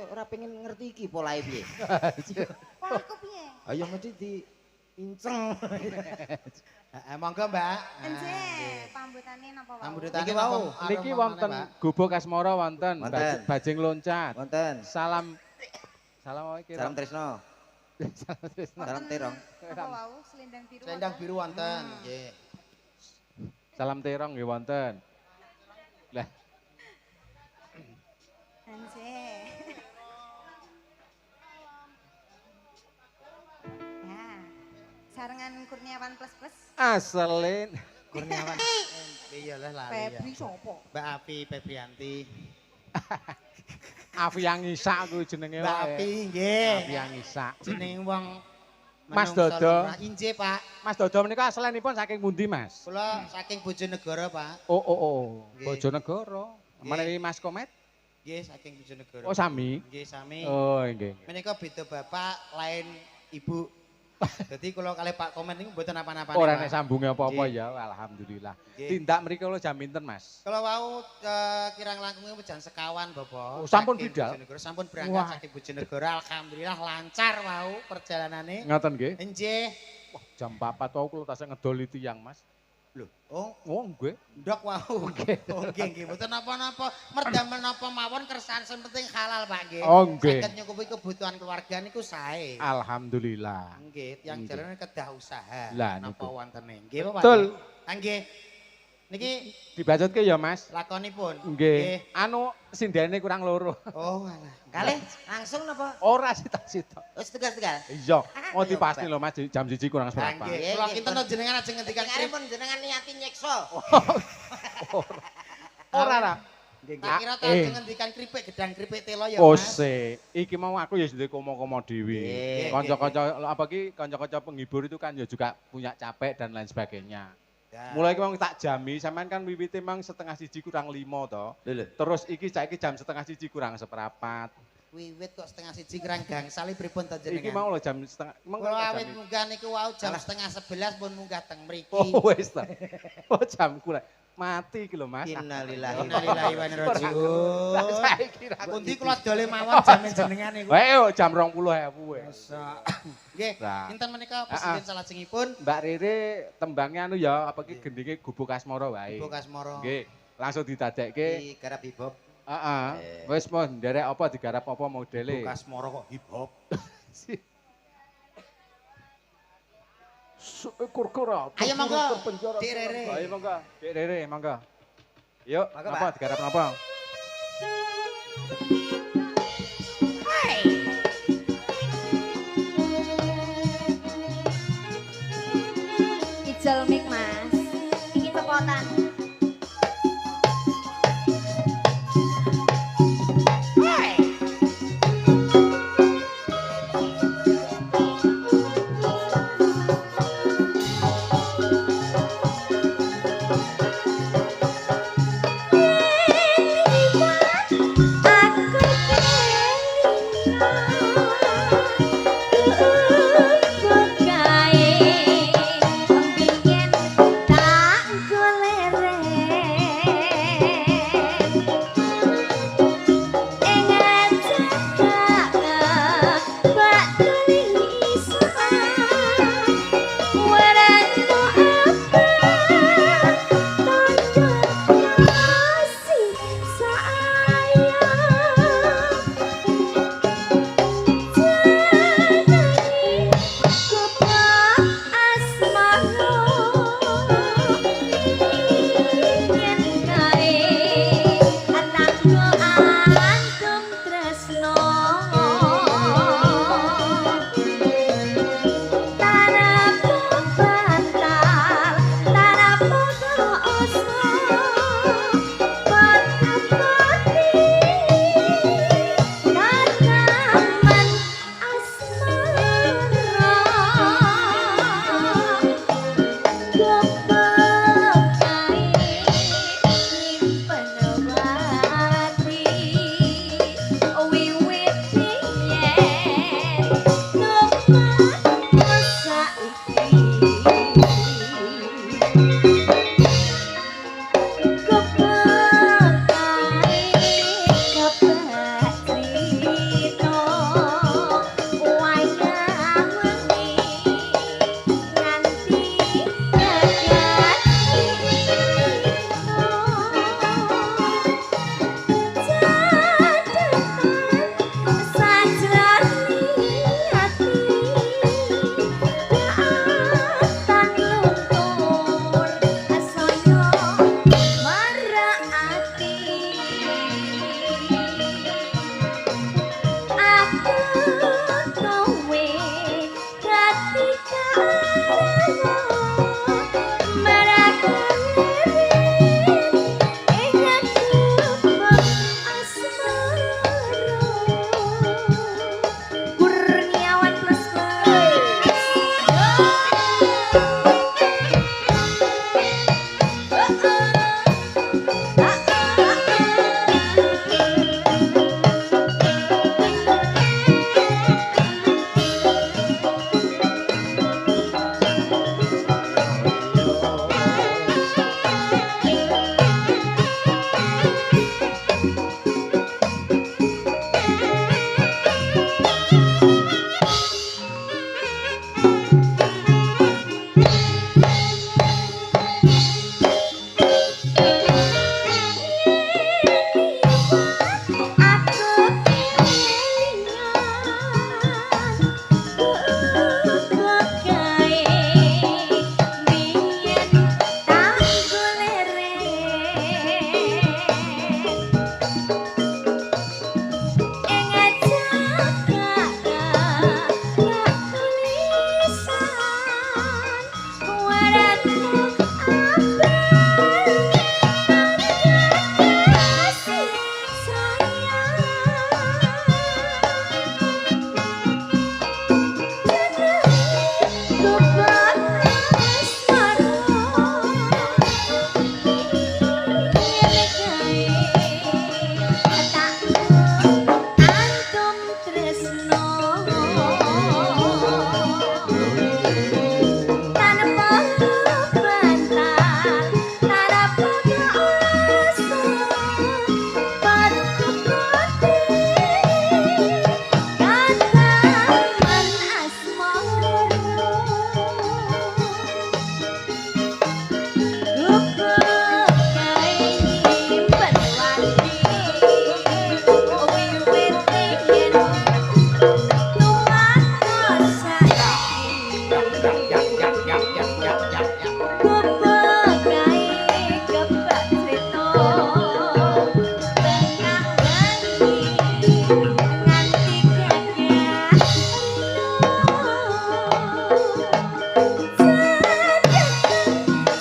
ora pengen ngerti iki polahe piye. Polaku piye? Ayo mesti di inceng. Monggo Mbak. Enjeh, pambutane napa wae? Pambutane Niki wau. Niki wonten gubuk asmara wonten, Wonten. bajing loncat. Wonten. Salam Salam iki. Salam Tresno. Salam Tresno. Salam Terong. Apa wau? Selendang biru. Selendang biru wonten, nggih. Salam terong nggih wonten. Lah, Enjeh. Ya. Sarengan Kurniawan plus. aselin. Kurniawan. Iya lah lali ya. Febri sapa? Mbak Api Febrianti. Afi yang isak kuwi jenenge Mbak wae. Api nggih. Afi yang isak. Jeneng wong Mas menungso Dodo. lumrah. Injih, Pak. Mas Dodo menika asalenipun saking pundi, Mas? Kula saking Bojonegoro, Pak. Oh. Nggih. Bojonegoro. Nggih. Menawi Mas Komet? Nggih, saking Bojonegoro. Oh, sami. Nggih, sami. Oh, nggih. Menika beda bapak, lain ibu. Jadi kalau kali Pak Komen niku mboten apa-apa. Ora nek sambunge apa-apa Nggih. ya, alhamdulillah. Nggih. Tindak mriki kula jam pinten, Mas? Kalau wau kirang langkungnya jam sekawan, Bapak. Oh, sampun Saking bidal? Bojonegoro, sampun berangkat Wah. saking Bojonegoro. Alhamdulillah lancar wau perjalanane. Ngoten nggih. Enjih. Wah, jam 4 tau kula tasih ngedoli tiyang, Mas. Lho, oh, Oh, nggih. ndok wau. Oh, nggih nggih, mboten napa-napa. Merdamel napa mawon kersane sing penting halal, Pak nggih. Oh, nggih. Saged nyukupi kebutuhan keluarga niku sae. Alhamdulillah. Nggih, tiyang Nggih. jalane kedah usaha. Lah, napa niku. wontene. Nggih, Pak. Betul. Ah, nggih. Niki Dibacutke ya, Mas. lakonipun. Nggih. Anu sindene kurang loro. Oh, alah. Kalih langsung napa? Ora sitok-sitok. Wis tegas-tegas. Iya, mau dipasti lho Mas jam 1 kurang Ah, seberapa. nggih. Nggih, Kula nggih, kinten jenengan ajeng ngendikan Dengar pun jenengan niati nyekso. Ora ra. Tak kira tak Eh. ajeng ngendikan kripik gedang kripik telo ya, Oh, Mas. iki mau aku ya sudah komo-komo dewi. Nggih, Kanca-kanca apa ki kanca-kanca penghibur itu kan ya juga punya capek dan lain sebagainya. Ya. Mulai ki mau tak jami, sampean kan wiwite mang 1:30 kurang 5 to. Terus iki saiki jam 1:30 kurang seperempat. Wiwit kok 1:30 kurang gangsal pripun ta Iki jenengan? mau lho jam setengah. Emang Kula kok awit jam munggah niku wau jam 10:30 pun munggah teng mriki. Oh wis ta. Oh jam kurang. Mati iki lho Mas. Innalillahi. Innalillahi wa inna ilaihi raji'un. Saiki ra. Pundi kula dole mawon jamin jenengan niku. Wae yo jam 20.000 wis. Nggih, Nah. kinten menika presiden salajengipun Mbak Riri tembangnya anu ya apa ki gendinge gubuk asmara wae. Ibu Kasmoro. Nggih, langsung didadekke. Di garap hip hop. Heeh. Wis mau nderek apa digarap apa modele. Ibu Kasmoro kok hip hop. Seekor kera. Ayo monggo, terpenjara. Dik Rere. Ayo monggo, Dik Rere monggo. Yuk, Monggo, apa Pak. digarap apa? Ijol mik Mas. Iki cepotan.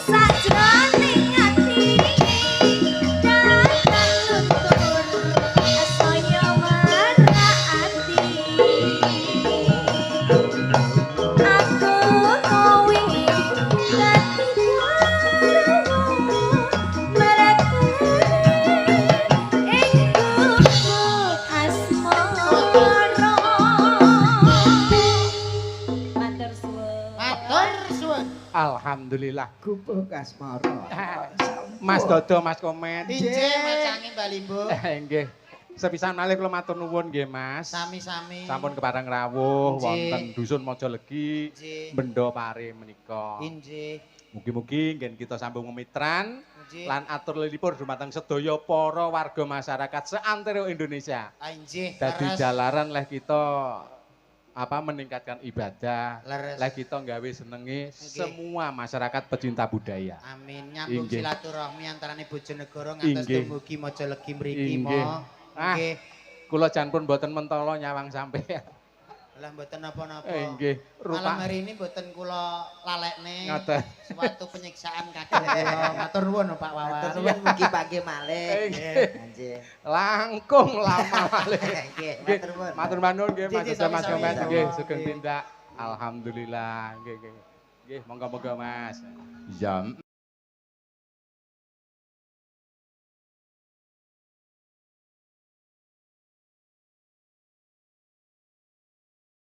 Sajroning ati datang luntur saya merati aku kowe dadi mereka ing gubuk asmara matur suwun Matur suwun. Alhamdulillah. Gubuk asmara. Mas Dodo, Mas Komet. Injih macange Mbak Limbo. Nggih. Sepisan malih kula matur nuwun nggih, Mas. Sami-sami. Sampun kepareng rawuh Injih. wonten dusun Mojalegi, Injih. Benda Pare menika. Injih. Mugi-mugi ngen kita sambung memitran Injih. lan atur lelipur dumateng sedaya para warga masyarakat seantero Indonesia. Injih. Dadi leres. jalaran leh kita meningkatkan ibadah, Leres. leh kita nggawe senenge semua masyarakat pecinta budaya. Amin. Nyambung Inggih. silaturahmi antarane Bojonegoro ngantos Inggih. dumugi Mojalegi mriki Inggih. mo. Ah. Nggih. Kula jan pun mboten mentolo nyawang sampeyan. Lah mboten napa-napa. Nggih, Malam rupa hari ini mboten kula lalekne. ngoten. Suatu penyiksaan kagem kula. Matur nuwun Pak Wawan. Matur nuwun mugi panggih malih. Nggih. Anjir. Langkung lama malih. Nggih, Nggih, matur nuwun. matur nuwun nggih Mas Nggih, Dodo, Mas sami-sami. Komet nggih Nggih. sugeng tindak. Alhamdulillah nggih nggih. Nggih, monggo-monggo Mas. Jam